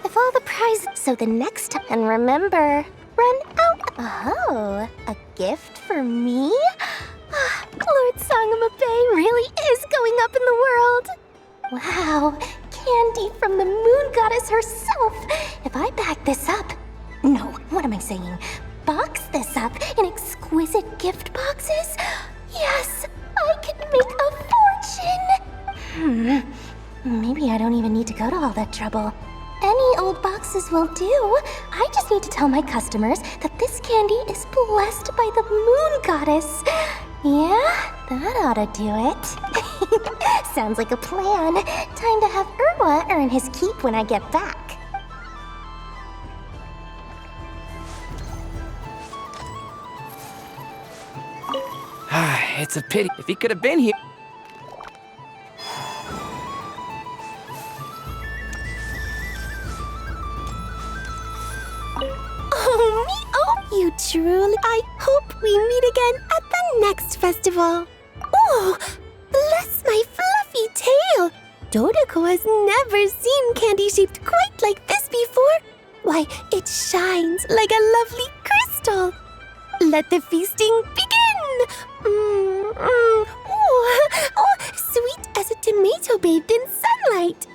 If all the prizes, so the next time, and remember, run out. Oh, a gift for me? Lord Sangamabe really is going up in the world. Wow, candy from the moon goddess herself. If I back this up, no, what am I saying? Box this up in exquisite gift boxes? Yes, I can make a fortune. Maybe I don't even need to go to all that trouble. Any old boxes will do. I just need to tell my customers that this candy is blessed by the moon goddess. Yeah, that ought to do it. Sounds like a plan. Time to have Irwa earn his keep when I get back. It's a pity. If he could have been here. You truly... I hope we meet again at the next festival. Oh, bless my fluffy tail. Dodoko has never seen candy shaped quite like this before. Why, it shines like a lovely crystal. Let the feasting begin. Oh, sweet as a tomato bathed in sunlight.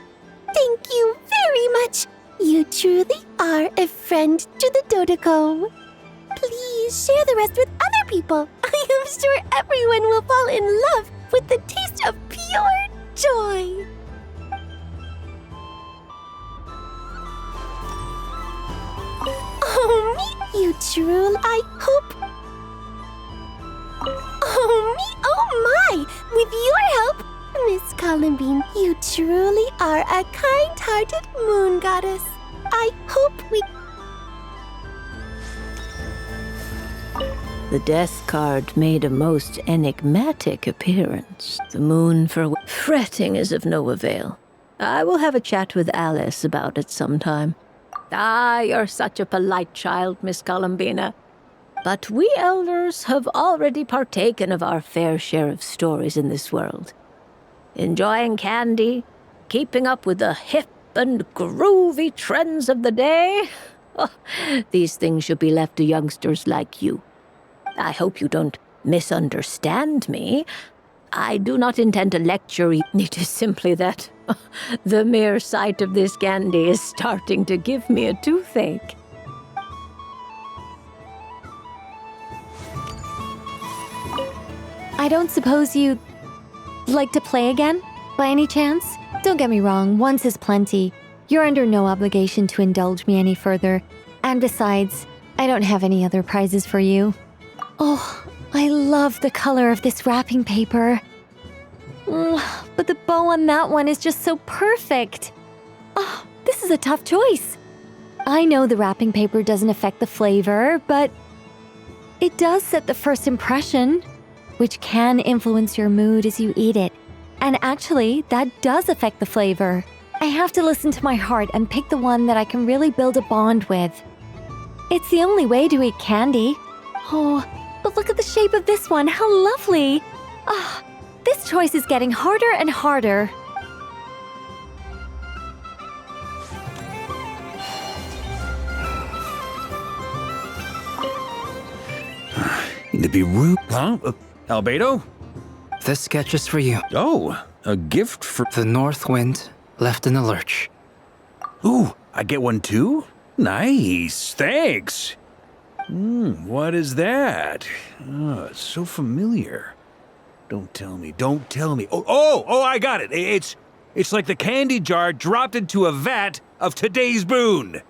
Thank you very much. You truly are a friend to the Dodoko. Please share the rest with other people. I am sure everyone will fall in love with the taste of pure joy. Oh, me, you truly, I hope. Oh, me, oh my, with your help, Miss Columbine, you truly are a kind-hearted moon goddess. I hope we... The death card made a most enigmatic appearance. The moon for fretting is of no avail. I will have a chat with Alice about it sometime. Ah, you're such a polite child, Miss Columbina. But we elders have already partaken of our fair share of stories in this world. Enjoying candy, keeping up with the hip and groovy trends of the day. Oh, these things should be left to youngsters like you. I hope you don't misunderstand me. I do not intend to lecture you. It is simply that the mere sight of this candy is starting to give me a toothache. I don't suppose you'd like to play again, by any chance? Don't get me wrong, once is plenty. You're under no obligation to indulge me any further. And besides, I don't have any other prizes for you. Oh, I love the color of this wrapping paper. But the bow on that one is just so perfect. Oh, this is a tough choice. I know the wrapping paper doesn't affect the flavor, but it does set the first impression, which can influence your mood as you eat it. And actually, that does affect the flavor. I have to listen to my heart and pick the one that I can really build a bond with. It's the only way to eat candy. Oh, but look at the shape of this one, how lovely! Ah, this choice is getting harder and harder. Need to be rude, huh? Albedo? This sketch is for you. Oh, a gift for the North Wind left in the lurch. Ooh, I get one too? Nice, thanks. What is that? Oh, it's so familiar. Don't tell me, don't tell me. Oh, I got it. It's like the candy jar dropped into a vat of today's boon.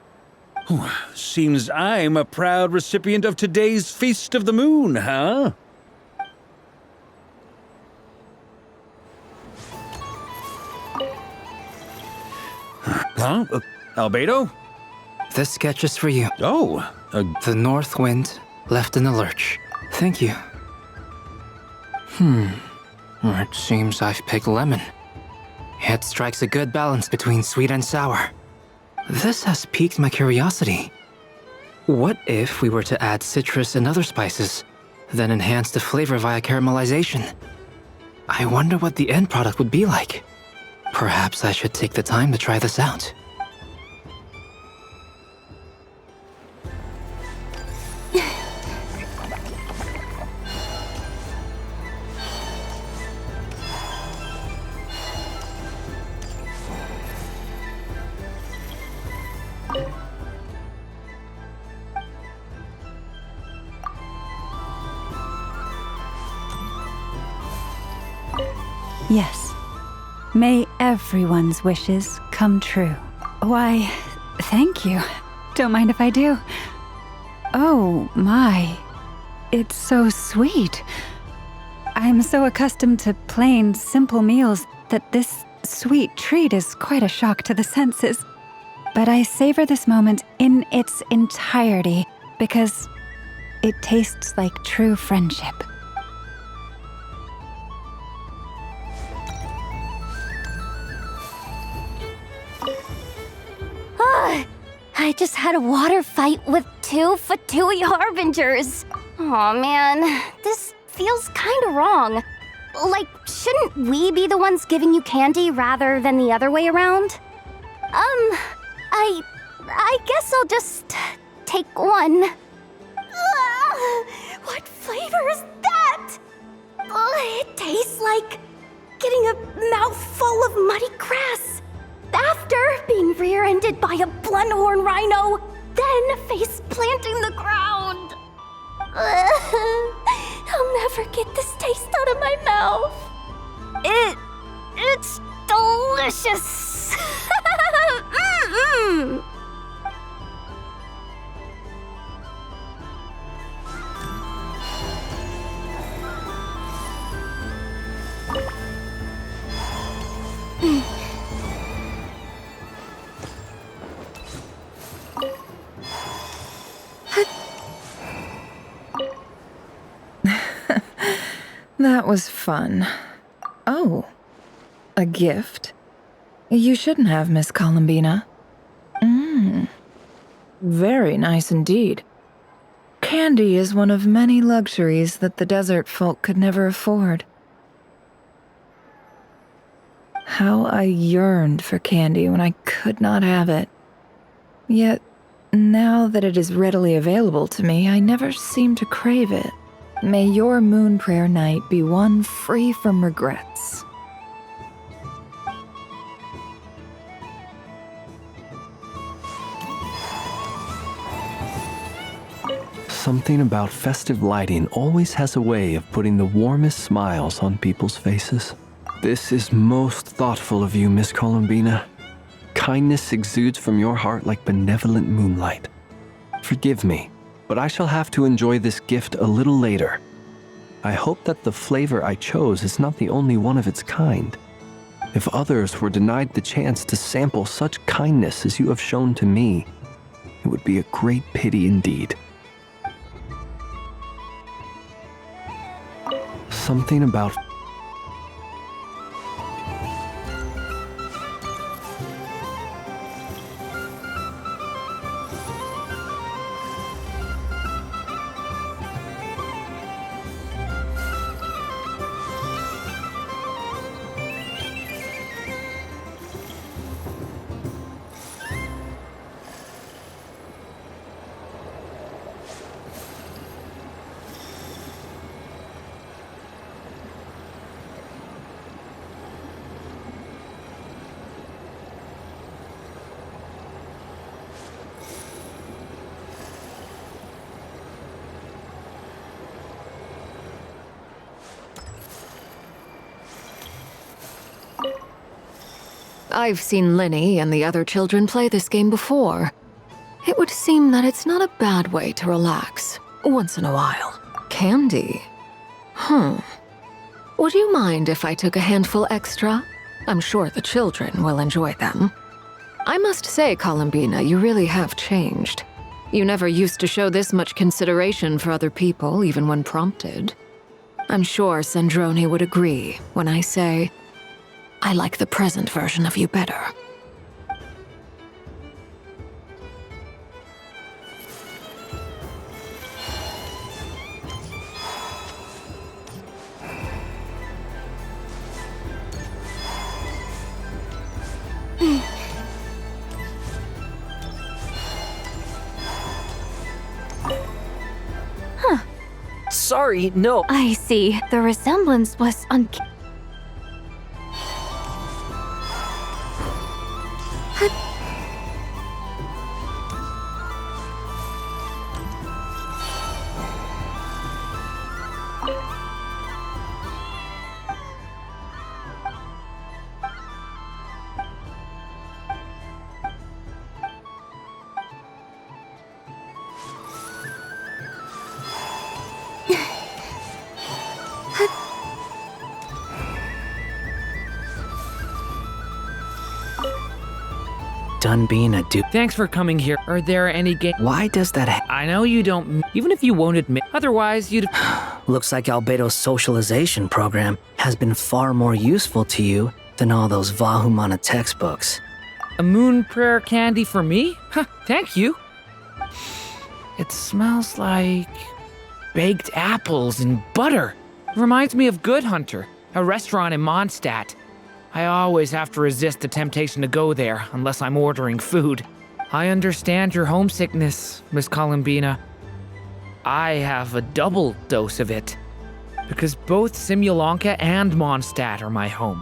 Seems I'm a proud recipient of today's Feast of the Moon, huh? Huh? Albedo? This sketch is for you. Oh, the North Wind left in the lurch. Thank you. It seems I've picked lemon. It strikes a good balance between sweet and sour. This has piqued my curiosity. What if we were to add citrus and other spices, then enhance the flavor via caramelization? I wonder what the end product would be like. Perhaps I should take the time to try this out. Yes. May everyone's wishes come true. Why, thank you. Don't mind if I do. Oh, my. It's so sweet. I'm so accustomed to plain, simple meals that this sweet treat is quite a shock to the senses. But I savor this moment in its entirety because it tastes like true friendship. I just had a water fight with 2 Fatui Harbingers. Aw, man, this feels kinda wrong. Like, shouldn't we be the ones giving you candy rather than the other way around? I guess I'll just take one. What flavor is that? It tastes like getting a mouthful of muddy grass. After being rear-ended by a blunt-horn rhino, then face-planting the ground. I'll never get this taste out of my mouth. It's delicious. That was fun. Oh, a gift? You shouldn't have, Miss Columbina. Very nice indeed. Candy is one of many luxuries that the desert folk could never afford. How I yearned for candy when I could not have it. Yet, now that it is readily available to me, I never seem to crave it. May your moon prayer night be one free from regrets. Something about festive lighting always has a way of putting the warmest smiles on people's faces. This is most thoughtful of you, Miss Columbina. Kindness exudes from your heart like benevolent moonlight. Forgive me, but I shall have to enjoy this gift a little later. I hope that the flavor I chose is not the only one of its kind. If others were denied the chance to sample such kindness as you have shown to me, it would be a great pity indeed. Something about I've seen Linny and the other children play this game before. It would seem that it's not a bad way to relax, once in a while. Candy? Would you mind if I took a handful extra? I'm sure the children will enjoy them. I must say, Columbina, you really have changed. You never used to show this much consideration for other people, even when prompted. I'm sure Sandrone would agree when I say, I like the present version of you better. Sorry, no. I see. The resemblance was Done being a dude. Thanks for coming here. Are there any games? Why does that I know you don't, even if you won't admit, otherwise you'd Looks like Albedo's socialization program has been far more useful to you than all those Vahumana textbooks. A moon prayer candy for me? Huh, thank you. It smells like baked apples and butter. Reminds me of Good Hunter, a restaurant in Mondstadt. I always have to resist the temptation to go there unless I'm ordering food. I understand your homesickness, Miss Columbina. I have a double dose of it, because both Simulanka and Mondstadt are my home.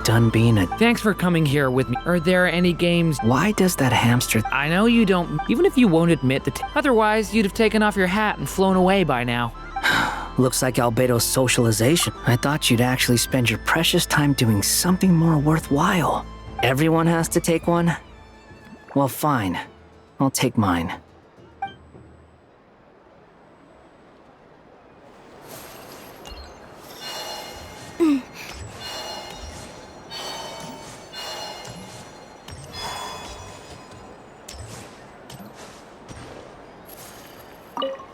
Done being a Thanks for coming here with me. Are there any games? Why does that hamster I know you don't, even if you won't admit that otherwise you'd have taken off your hat and flown away by now. Looks like Albedo's socialization. I thought you'd actually spend your precious time doing something more worthwhile. Everyone has to take one? Well, fine. I'll take mine.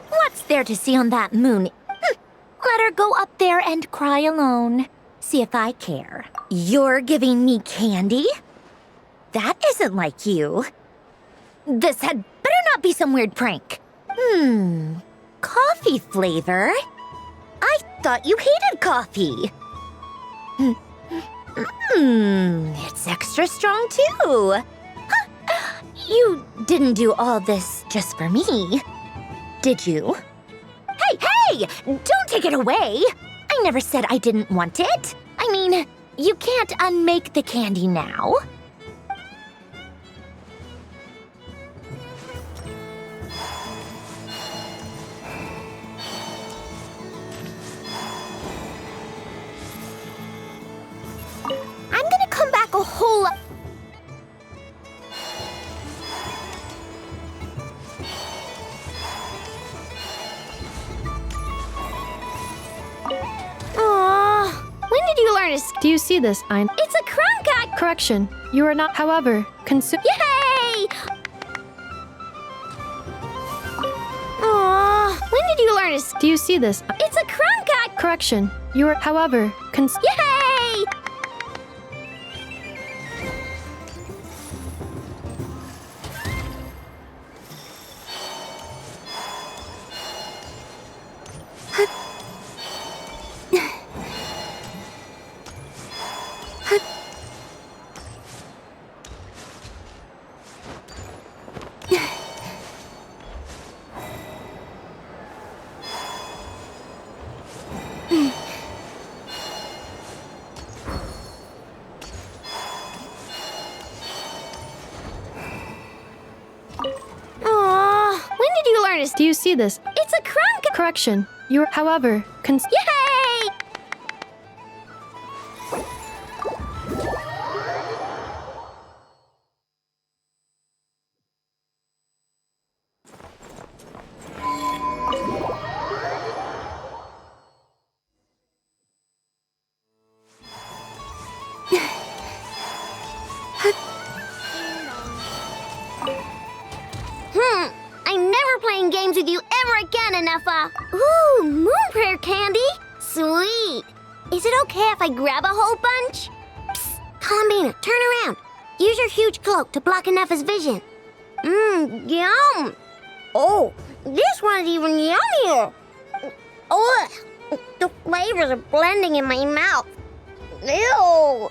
What's there to see on that moon? Let her go up there and cry alone. See if I care. You're giving me candy? That isn't like you. This had better not be some weird prank. Coffee flavor? I thought you hated coffee. It's extra strong too. Huh. You didn't do all this just for me, did you? Hey! Don't take it away! I never said I didn't want it. I mean, you can't unmake the candy now. I'm gonna come back a whole lot. When did you learn to Do you see this, Ein? It's a crumb. Correction. You are not, however, Yay! When did you learn to Do you see this? It's a crumb. Correction. You are, however, Yay! When did you learn to Do you see this? It's a crumb. Correction. You are, however, Yay! I'm never playing games with you ever again, Enougha. Ooh, moon prayer candy? Sweet. Is it okay if I grab a whole bunch? Psst, Columbina, turn around. Use your huge cloak to block Enougha's vision. Yum. Oh, this one's even yummier. Oh, the flavors are blending in my mouth. Ew.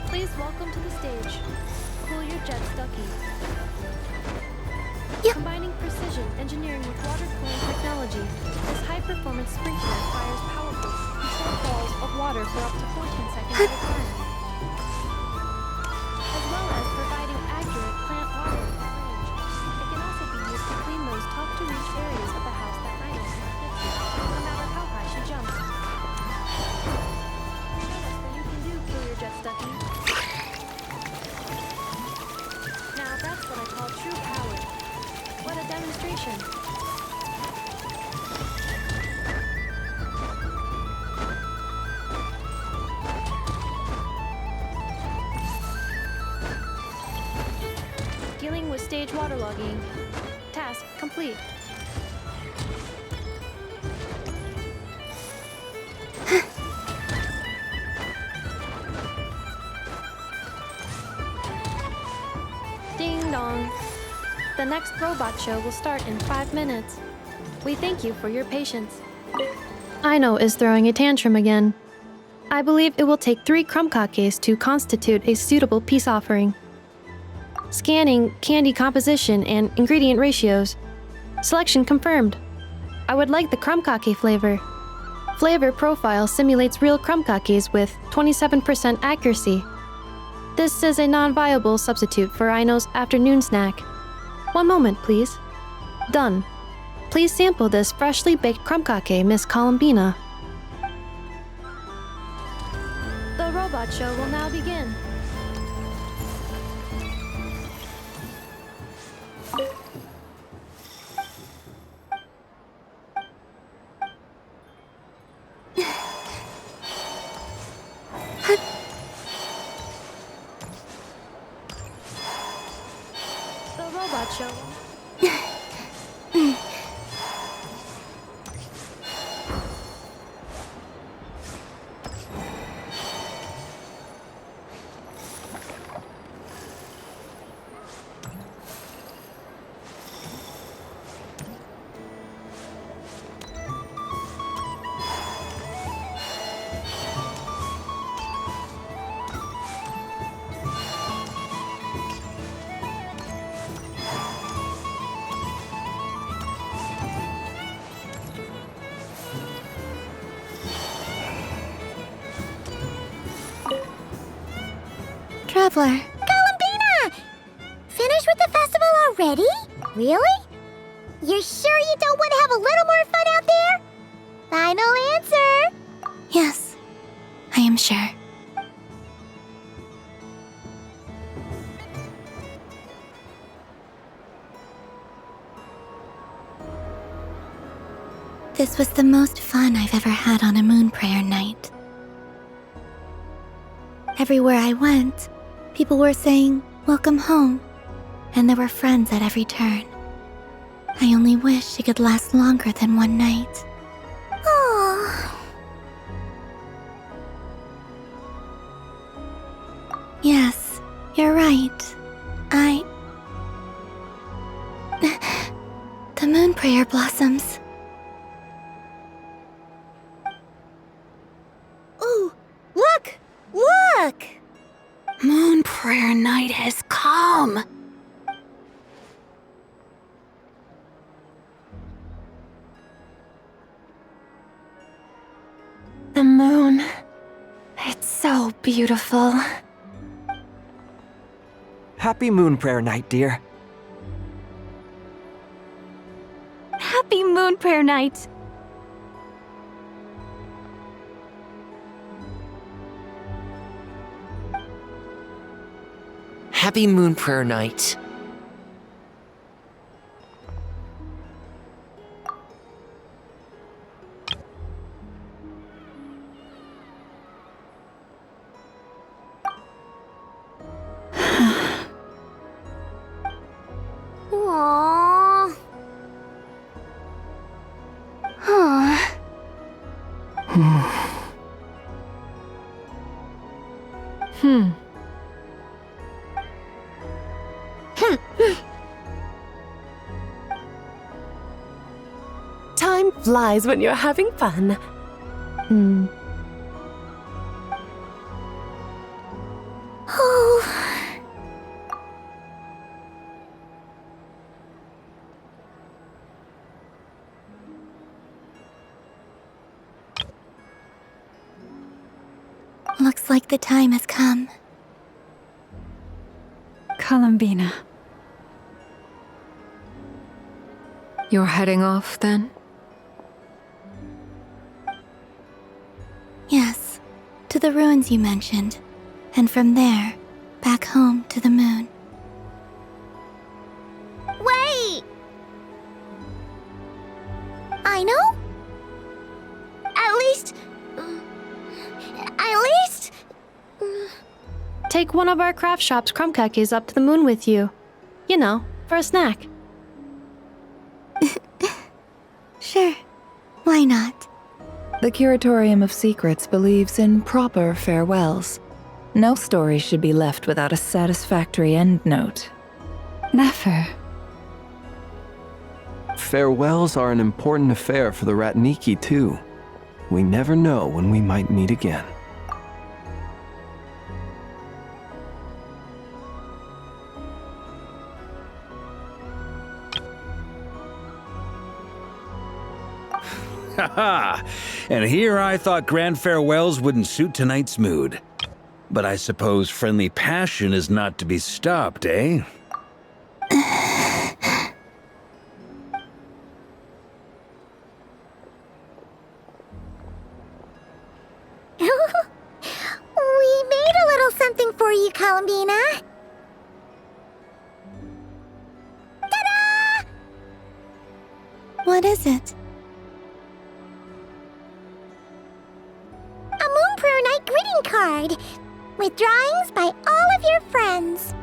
Please welcome to the stage. Cool your jet, Stucky. Combining precision engineering with water cooling technology, this high-performance sprinkler fires powerful, controlled balls of water for up to 14 seconds at a time, as well as providing accurate plant watering range. It can also be used to clean those tough-to-reach areas of the house that Rhino cannot get to, no matter how high she jumps. Show us what you can do, Cool your jet, Stucky. Now that's what I call true power. What a demonstration. Dealing with stage waterlogging. Task complete. Ding dong. The next robot show will start in 5 minutes. We thank you for your patience. Aino is throwing a tantrum again. I believe it will take 3 crumb-kakes to constitute a suitable peace offering. Scanning candy composition and ingredient ratios. Selection confirmed. I would like the crumb-kake flavor. Flavor profile simulates real crumb-kakes with 27% accuracy. This is a non-viable substitute for Aino's afternoon snack. 1 moment, please. Done. Please sample this freshly baked crumb-kake, Miss Columbina. The robot show will now begin. The that show? Traveler. Columbina! Finished with the festival already? Really? You're sure you don't want to have a little more fun out there? Final answer! Yes, I am sure. This was the most fun I've ever had on a moon prayer night. Everywhere I went, people were saying, "Welcome home," and there were friends at every turn. I only wish it could last longer than one night. Oh. Yes, you're right. The moon prayer blossoms. Ooh, look! Look! Moon prayer night has come. The moon. It's so beautiful. Happy Moon Prayer Night, dear. Happy Moon Prayer Night! Happy Moon Prayer Night. Aww. Huh. Time flies when you're having fun. Oh. Looks like the time has come. Columbina. You're heading off then? Yes, to the ruins you mentioned, and from there, back home to the moon. Wait! I know? At least... Take one of our craft shop's crumb cookies up to the moon with you. You know, for a snack. Sure, why not? The Curatorium of Secrets believes in proper farewells. No story should be left without a satisfactory endnote. Never. Farewells are an important affair for the Ratniki, too. We never know when we might meet again. Haha! And here I thought grand farewells wouldn't suit tonight's mood. But I suppose friendly passion is not to be stopped, eh? We made a little something for you, Columbina. Ta-da! What is it? A Moon Prayer Night greeting card with drawings by all of your friends.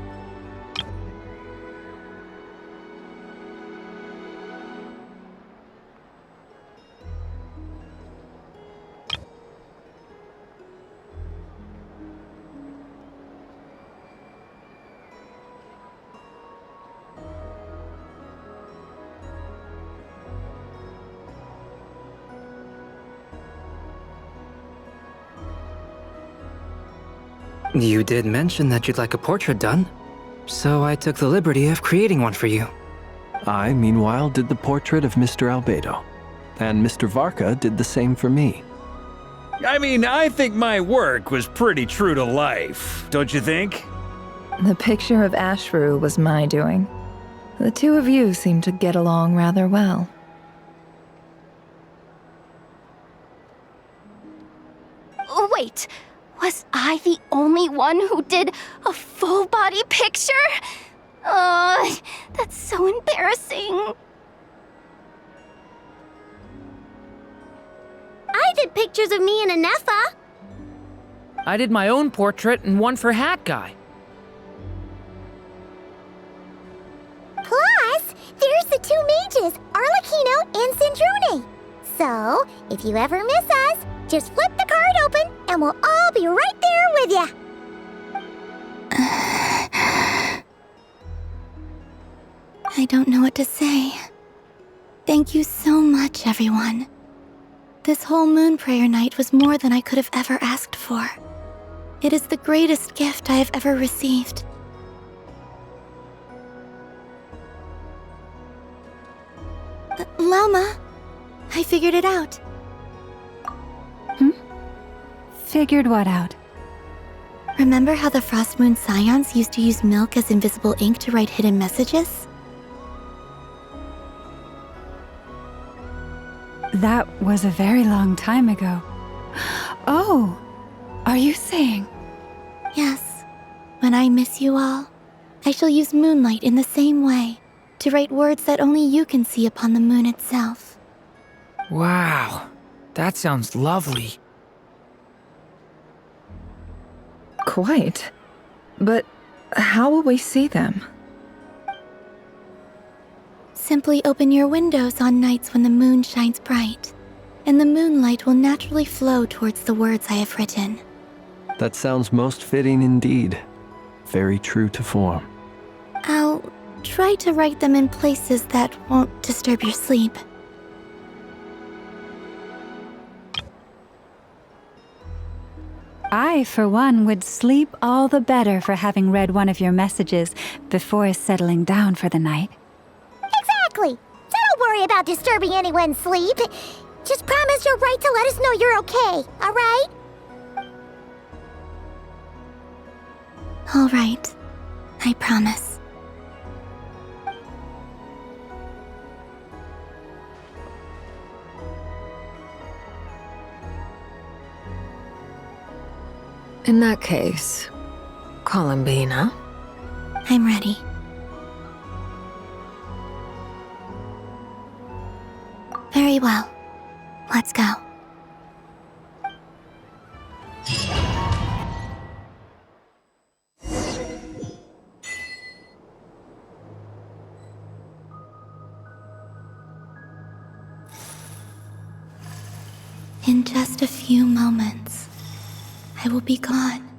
You did mention that you'd like a portrait done, so I took the liberty of creating one for you. I, meanwhile, did the portrait of Mr. Albedo, and Mr. Varka did the same for me. I mean, I think my work was pretty true to life, don't you think? The picture of Ashru was my doing. The two of you seem to get along rather well. Wait, was I the only one who did a full-body picture? That's so embarrassing. I did pictures of me and Anefa. I did my own portrait and one for Hat Guy. Plus, there's the two mages, Arlecchino and Sandrone. So, if you ever miss us, just flip the card open and we'll all be right there with you. I don't know what to say. Thank you so much, everyone. This whole moon prayer night was more than I could have ever asked for. It is the greatest gift I have ever received. Lama, I figured it out. Figured what out? Remember how the Frost Moon Scions used to use milk as invisible ink to write hidden messages? That was a very long time ago. Oh, are you saying? Yes. When I miss you all, I shall use moonlight in the same way, to write words that only you can see upon the moon itself. Wow, that sounds lovely. Quite. But how will we see them? Simply open your windows on nights when the moon shines bright, and the moonlight will naturally flow towards the words I have written. That sounds most fitting indeed. Very true to form. I'll try to write them in places that won't disturb your sleep. I, for one, would sleep all the better for having read one of your messages before settling down for the night. Exactly. So don't worry about disturbing anyone's sleep. Just promise you'll write to let us know you're okay, all right? All right. I promise. In that case, Columbina? I'm ready. Very well. Let's go. In just a few moments, I will be gone.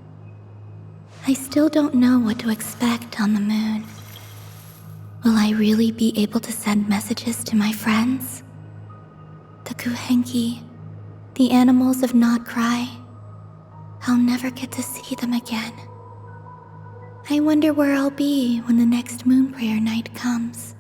I still don't know what to expect on the moon. Will I really be able to send messages to my friends? The Kuhenki, the animals of Nod-Krai. I'll never get to see them again. I wonder where I'll be when the next moon prayer night comes.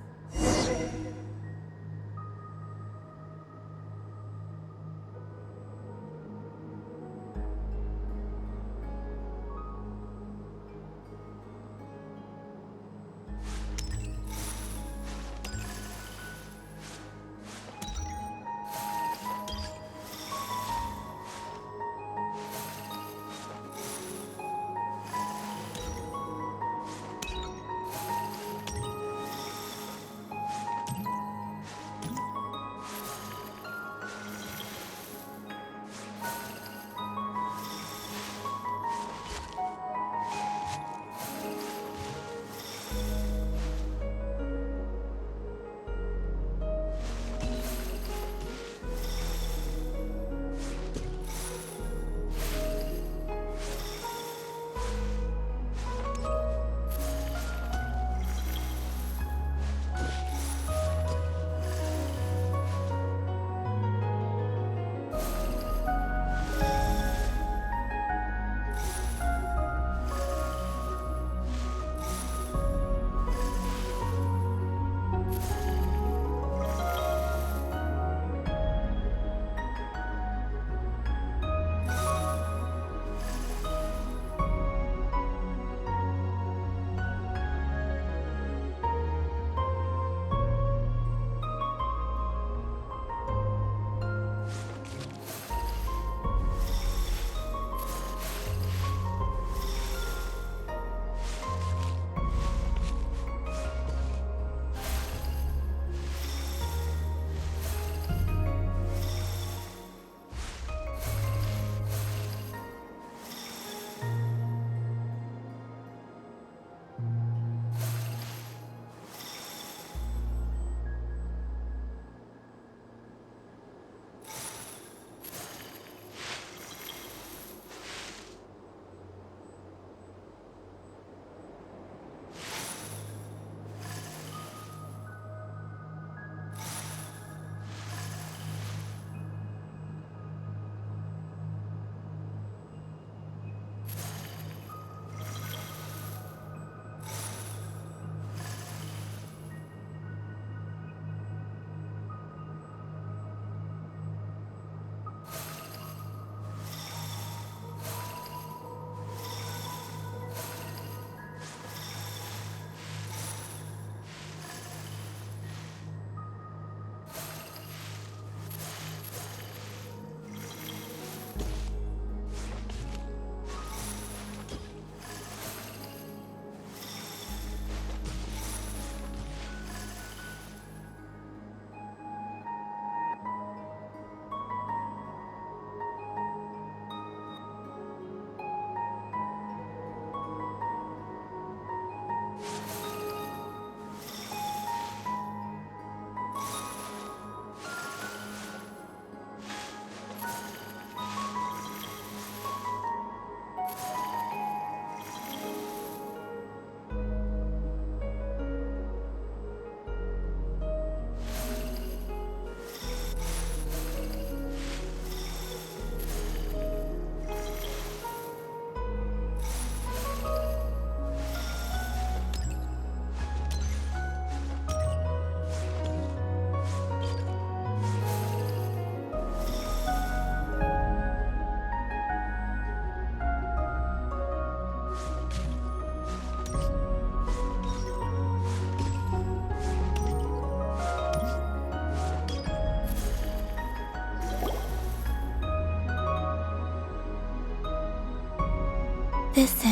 This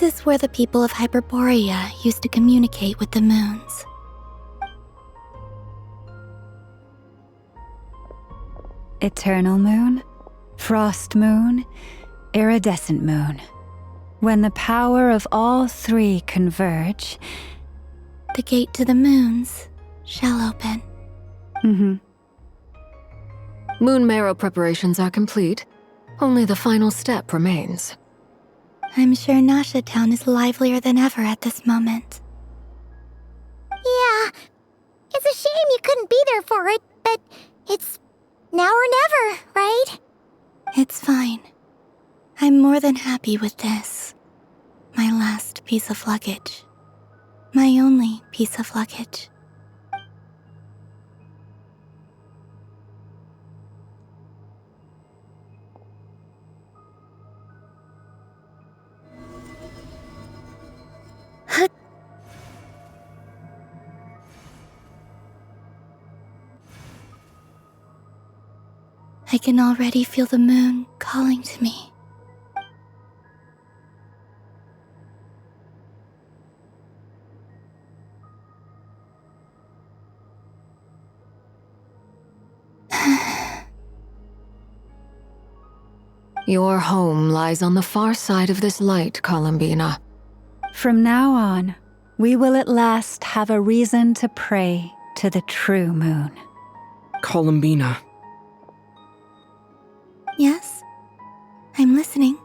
is where the people of Hyperborea used to communicate with the moons. Eternal moon, frost moon, iridescent moon. When the power of all three converge, the gate to the moons shall open. Moon marrow preparations are complete. Only the final step remains. I'm sure Nasha Town is livelier than ever at this moment. Yeah, it's a shame you couldn't be there for it, but it's now or never, right? It's fine. I'm more than happy with this. My last piece of luggage. My only piece of luggage. I can already feel the moon calling to me. Your home lies on the far side of this light, Columbina. From now on, we will at last have a reason to pray to the true moon. Columbina. Yes? I'm listening.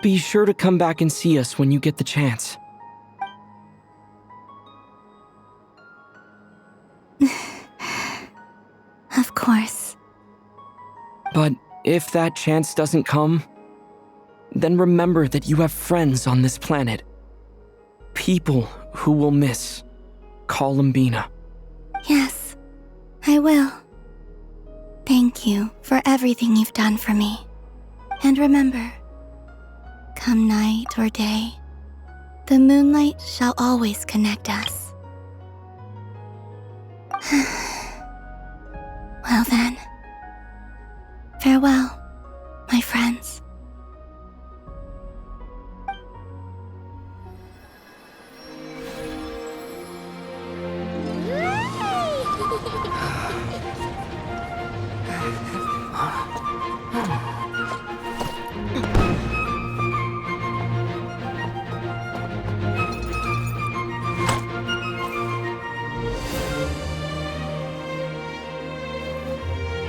Be sure to come back and see us when you get the chance. Of course. But if that chance doesn't come, then remember that you have friends on this planet. People who will miss Columbina. Yes, I will. Thank you for everything you've done for me. And remember, come night or day, the moonlight shall always connect us. Well then, farewell, my friends.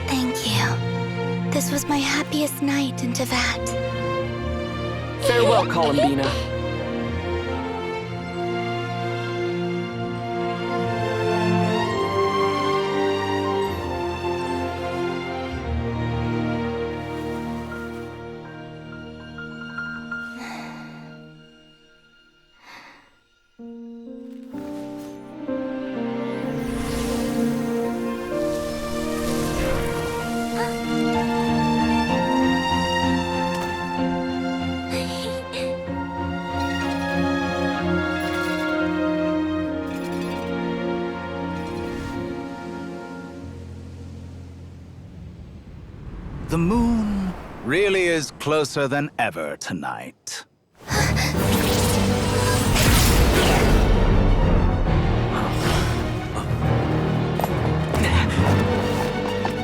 Thank you. This was my happiest night in Tevat. Farewell, Columbina. The moon really is closer than ever tonight.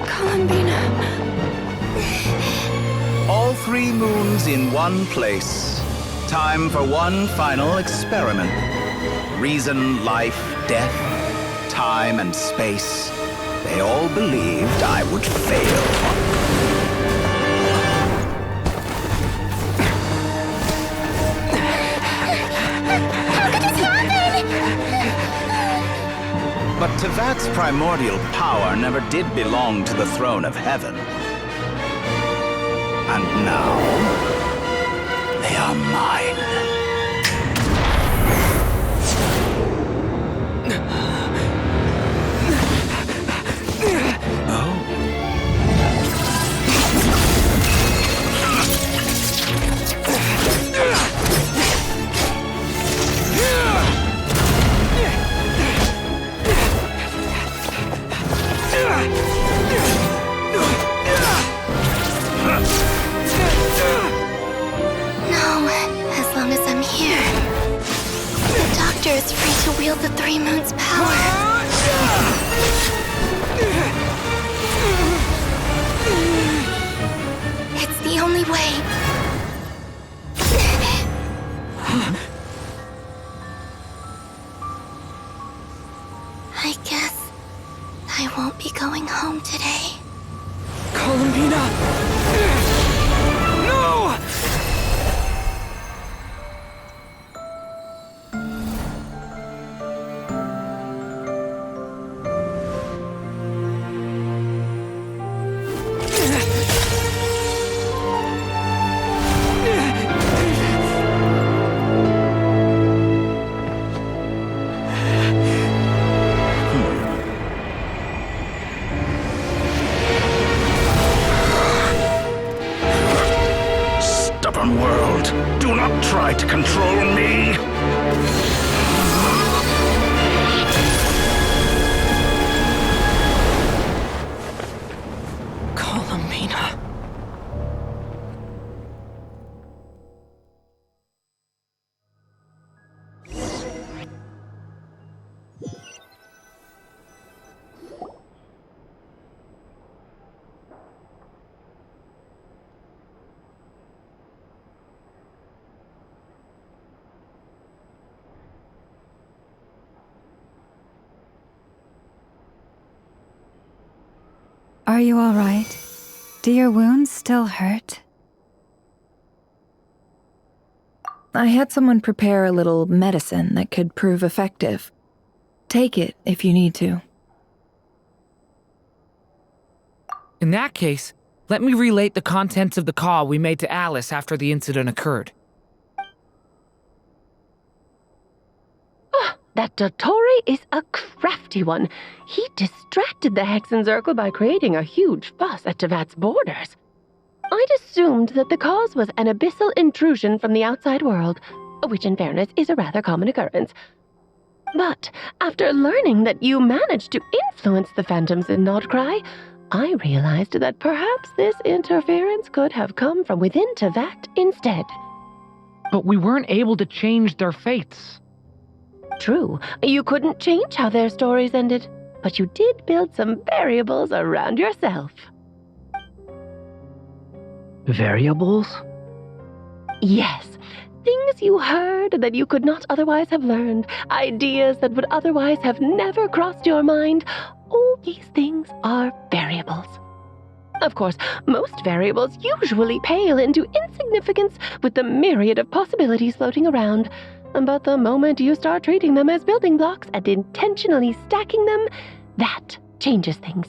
Columbina. All three moons in one place. Time for one final experiment. Reason, life, death, time, and space. They all believed I would fail. But Tevat's primordial power never did belong to the throne of heaven. And now, they are mine. Here is free to wield the Three Moons' power. It's the only way. I guess I won't be going home today. Columbina! No! Stubborn world, do not try to control me! Columbina. Are you all right? Do your wounds still hurt? I had someone prepare a little medicine that could prove effective. Take it if you need to. In that case, let me relate the contents of the call we made to Alice after the incident occurred. That Dottore is a crafty one. He distracted the Hexenzirkel by creating a huge fuss at Tevat's borders. I'd assumed that the cause was an abyssal intrusion from the outside world, which in fairness is a rather common occurrence. But after learning that you managed to influence the phantoms in Nod-Krai, I realized that perhaps this interference could have come from within Tevat instead. But we weren't able to change their fates. True, you couldn't change how their stories ended, but you did build some variables around yourself. Variables? Yes, things you heard that you could not otherwise have learned, ideas that would otherwise have never crossed your mind. All these things are variables. Of course, most variables usually pale into insignificance with the myriad of possibilities floating around. But the moment you start treating them as building blocks and intentionally stacking them, that changes things.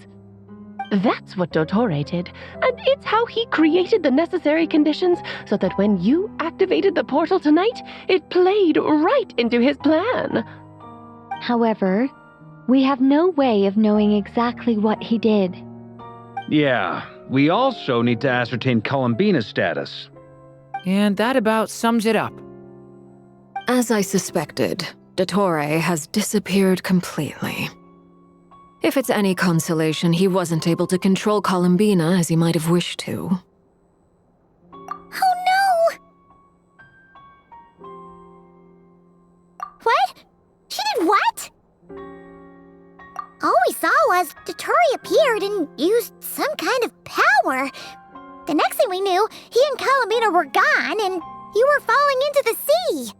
That's what Dottore did, and it's how he created the necessary conditions so that when you activated the portal tonight, it played right into his plan. However, we have no way of knowing exactly what he did. Yeah, we also need to ascertain Columbina's status. And that about sums it up. As I suspected, Dottore has disappeared completely. If it's any consolation, he wasn't able to control Columbina as he might have wished to. Oh no! What? She did what? All we saw was Dottore appeared and used some kind of power. The next thing we knew, he and Columbina were gone and you were falling into the sea.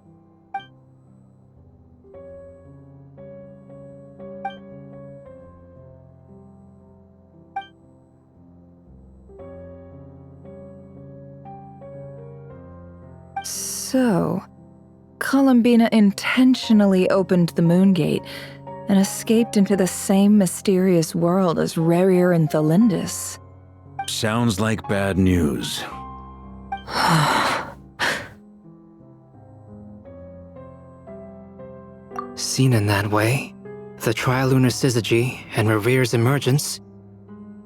So, Columbina intentionally opened the moon gate and escaped into the same mysterious world as Rerir and Thalindus. Sounds like bad news. Seen in that way, the trilunar syzygy and Rerir's emergence,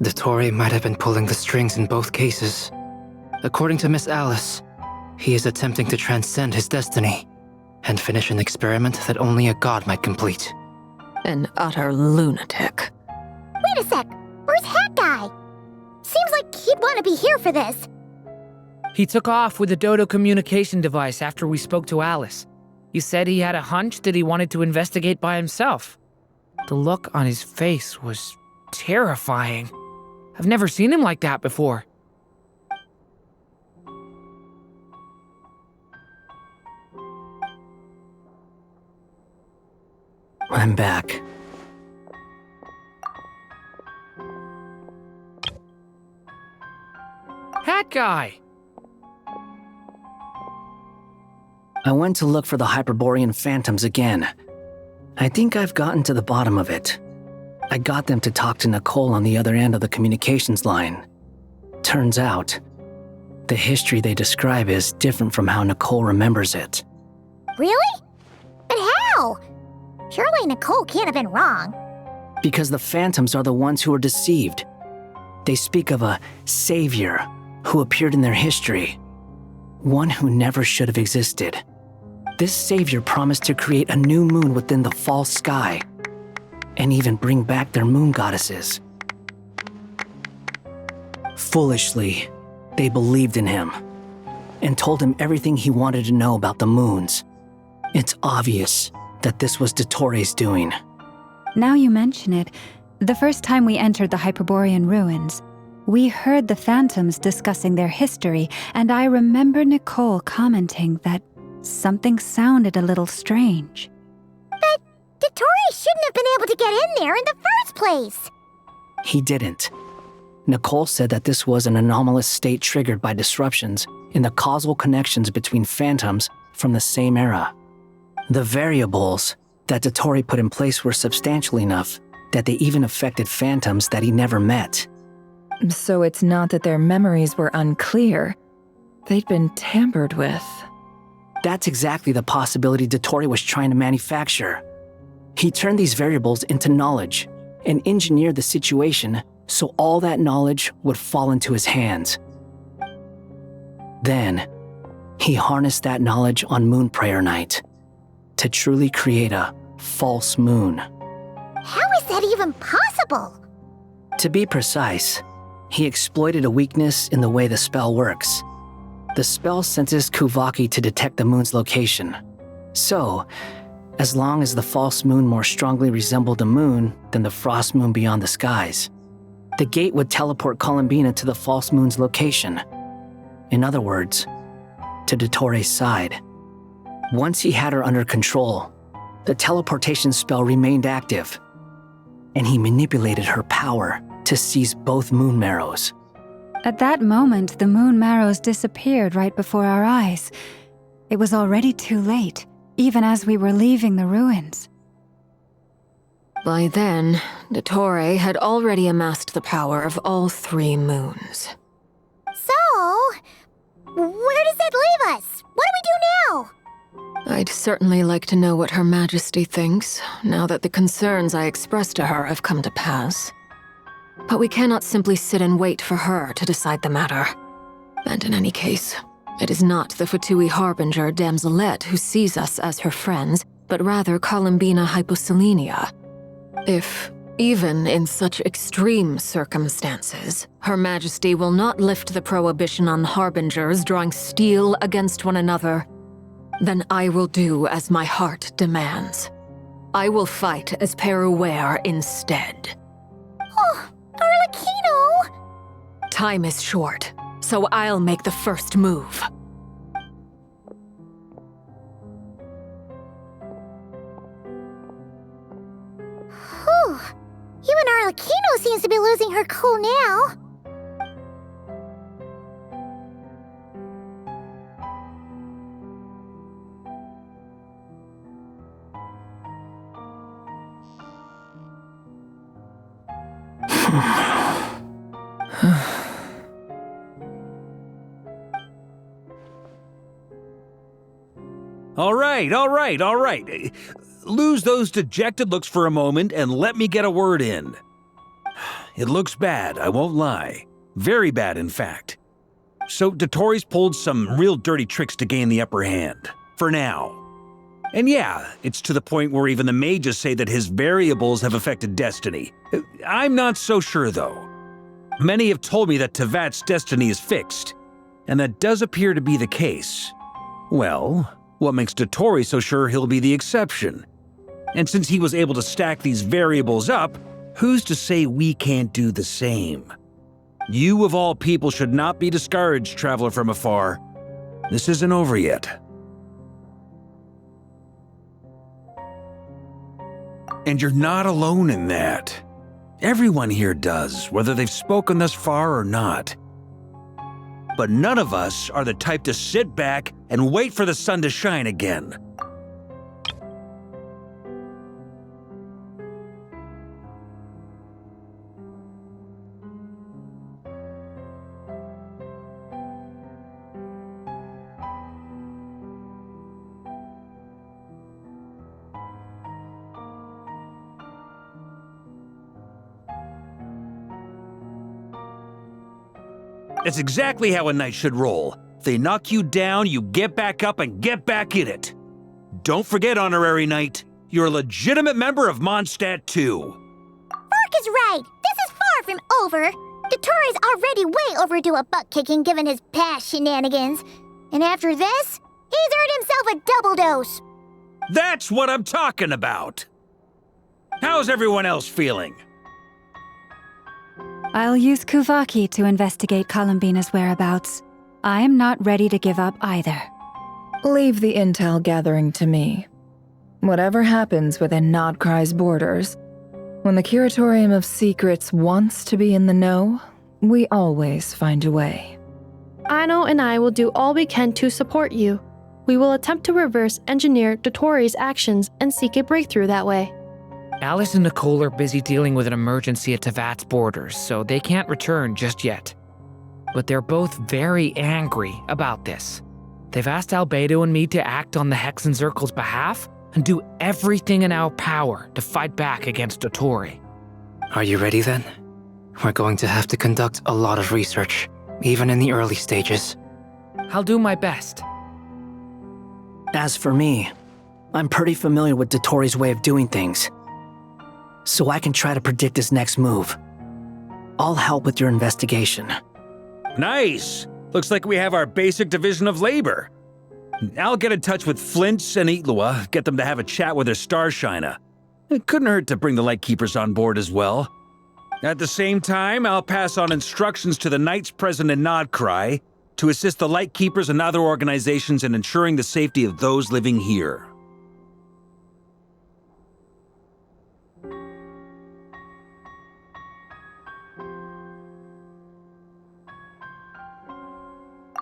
Dottore might have been pulling the strings in both cases. According to Miss Alice, he is attempting to transcend his destiny and finish an experiment that only a god might complete. An utter lunatic. Wait a sec, where's Hat Guy? Seems like he'd want to be here for this. He took off with the Dodo communication device after we spoke to Alice. He said he had a hunch that he wanted to investigate by himself. The look on his face was terrifying. I've never seen him like that before. I'm back. Hat guy! I went to look for the Hyperborean phantoms again. I think I've gotten to the bottom of it. I got them to talk to Nicole on the other end of the communications line. Turns out, the history they describe is different from how Nicole remembers it. Really? But how? Surely Nicole can't have been wrong. Because the phantoms are the ones who are deceived. They speak of a savior who appeared in their history, one who never should have existed. This savior promised to create a new moon within the false sky, and even bring back their moon goddesses. Foolishly, they believed in him, and told him everything he wanted to know about the moons. It's obvious that this was Dottore doing. Now you mention it, the first time we entered the Hyperborean ruins, we heard the phantoms discussing their history, and I remember Nicole commenting that something sounded a little strange. But Dottore shouldn't have been able to get in there in the first place. He didn't. Nicole said that this was an anomalous state triggered by disruptions in the causal connections between phantoms from the same era. The variables that Dottore put in place were substantial enough that they even affected phantoms that he never met. So it's not that their memories were unclear. They'd been tampered with. That's exactly the possibility Dottore was trying to manufacture. He turned these variables into knowledge and engineered the situation so all that knowledge would fall into his hands. Then, he harnessed that knowledge on Moon Prayer Night to truly create a false moon. How is that even possible? To be precise, he exploited a weakness in the way the spell works. The spell senses Kuvaki to detect the moon's location. So, as long as the false moon more strongly resembled the moon than the frost moon beyond the skies, the gate would teleport Columbina to the false moon's location. In other words, to Dottore's side. Once he had her under control, the teleportation spell remained active, and he manipulated her power to seize both moon marrows. At that moment, the moon marrows disappeared right before our eyes. It was already too late, even as we were leaving the ruins. By then, Dottore had already amassed the power of all 3 moons. So, where does that leave us? What do we do now? I'd certainly like to know what Her Majesty thinks, now that the concerns I expressed to her have come to pass. But we cannot simply sit and wait for her to decide the matter. And in any case, it is not the Fatui Harbinger Damselette who sees us as her friends, but rather Columbina Hyposelenia. If, even in such extreme circumstances, Her Majesty will not lift the prohibition on Harbingers drawing steel against one another, then I will do as my heart demands. I will fight as Peruware instead. Oh, Arlecchino! Time is short, so I'll make the first move. Whew. Even Arlecchino seems to be losing her cool now. All right. Lose those dejected looks for a moment and let me get a word in. It looks bad, I won't lie. Very bad, in fact. So Dottore's pulled some real dirty tricks to gain the upper hand. For now. And yeah, it's to the point where even the mages say that his variables have affected destiny. I'm not so sure, though. Many have told me that Tevat's destiny is fixed, and that does appear to be the case. Well, What makes Dotori so sure he'll be the exception? And since he was able to stack these variables up, who's to say we can't do the same? You of all people should not be discouraged, traveler from afar. This isn't over yet. And you're not alone in that. Everyone here does, whether they've spoken thus far or not. But none of us are the type to sit back and wait for the sun to shine again. That's exactly how a knight should roll. If they knock you down, you get back up and get back in it. Don't forget, Honorary Knight, you're a legitimate member of Mondstadt too. Fark is right. This is far from over. Dotori's already way overdue a butt-kicking given his past shenanigans. And after this, he's earned himself a double dose. That's what I'm talking about. How's everyone else feeling? I'll use Kuvaki to investigate Columbina's whereabouts. I am not ready to give up either. Leave the intel gathering to me. Whatever happens within Nod-Krai's borders, when the Curatorium of Secrets wants to be in the know, we always find a way. Aino and I will do all we can to support you. We will attempt to reverse engineer Dotori's actions and seek a breakthrough that way. Alice and Nicole are busy dealing with an emergency at Tevat's borders, so they can't return just yet. But they're both very angry about this. They've asked Albedo and me to act on the Hexen Circle's behalf and do everything in our power to fight back against Dotori. Are you ready then? We're going to have to conduct a lot of research, even in the early stages. I'll do my best. As for me, I'm pretty familiar with Dotori's way of doing things, so I can try to predict his next move. I'll help with your investigation. Nice! Looks like we have our basic division of labor. I'll get in touch with Flint's and Itlua, get them to have a chat with their Starshiner. It couldn't hurt to bring the Lightkeepers on board as well. At the same time, I'll pass on instructions to the Knights present in Nod-Krai to assist the Lightkeepers and other organizations in ensuring the safety of those living here.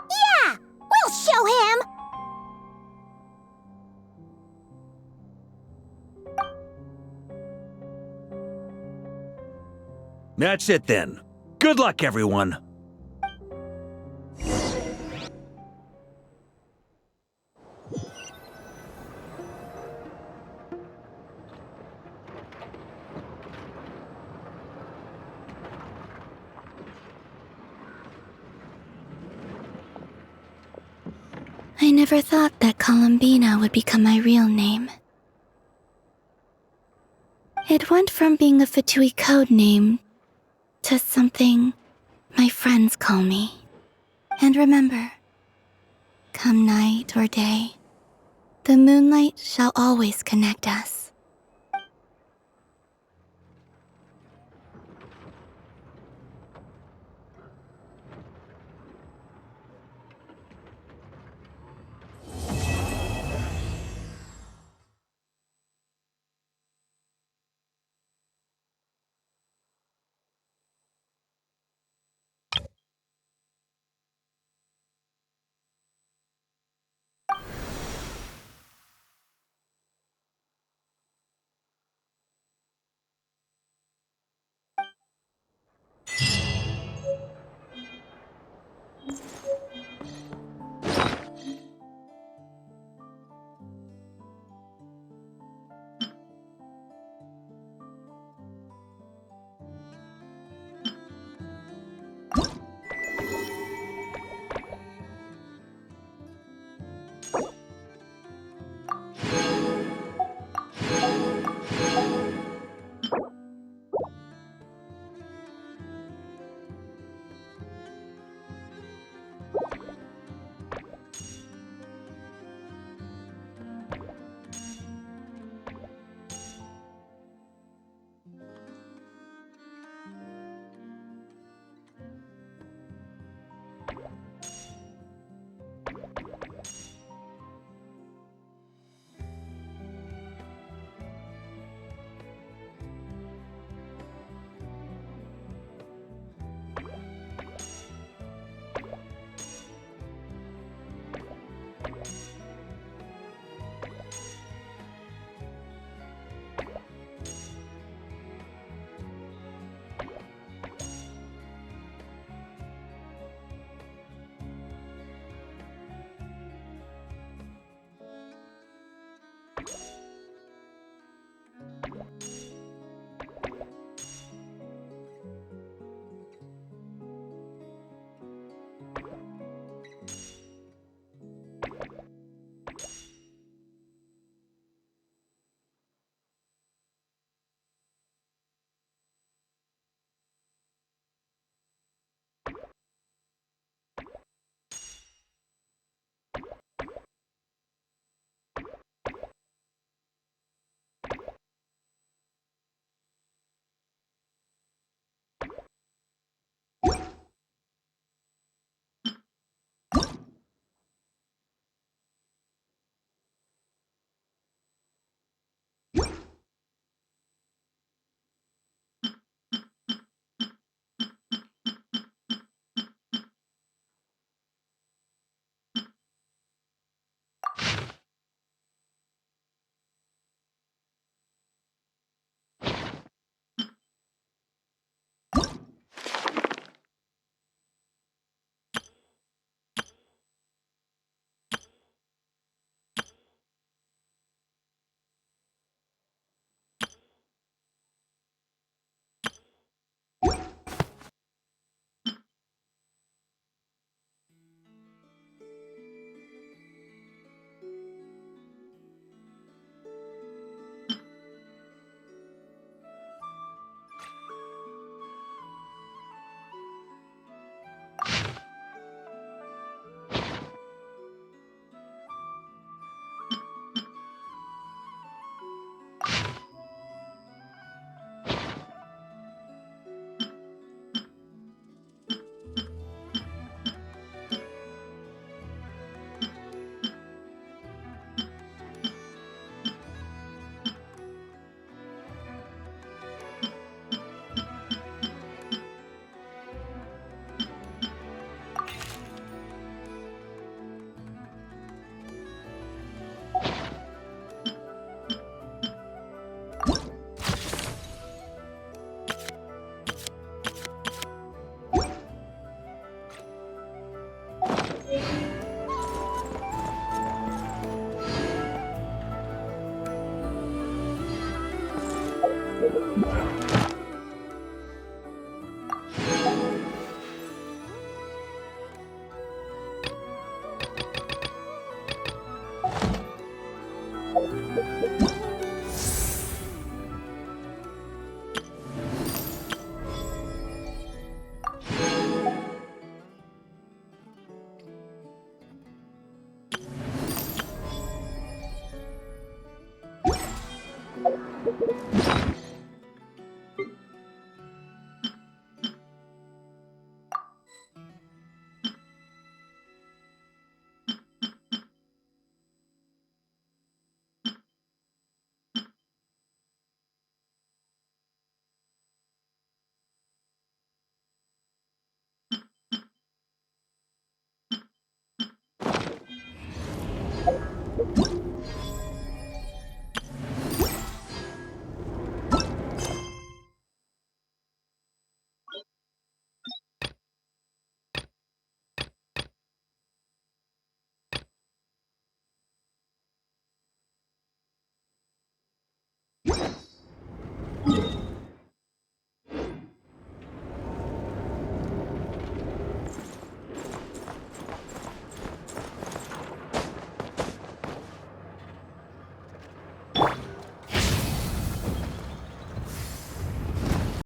Yeah! We'll show him! That's it then. Good luck, everyone. I never thought that Columbina would become my real name. It went from being a Fatui code name to something my friends call me. And remember, come night or day, the moonlight shall always connect us.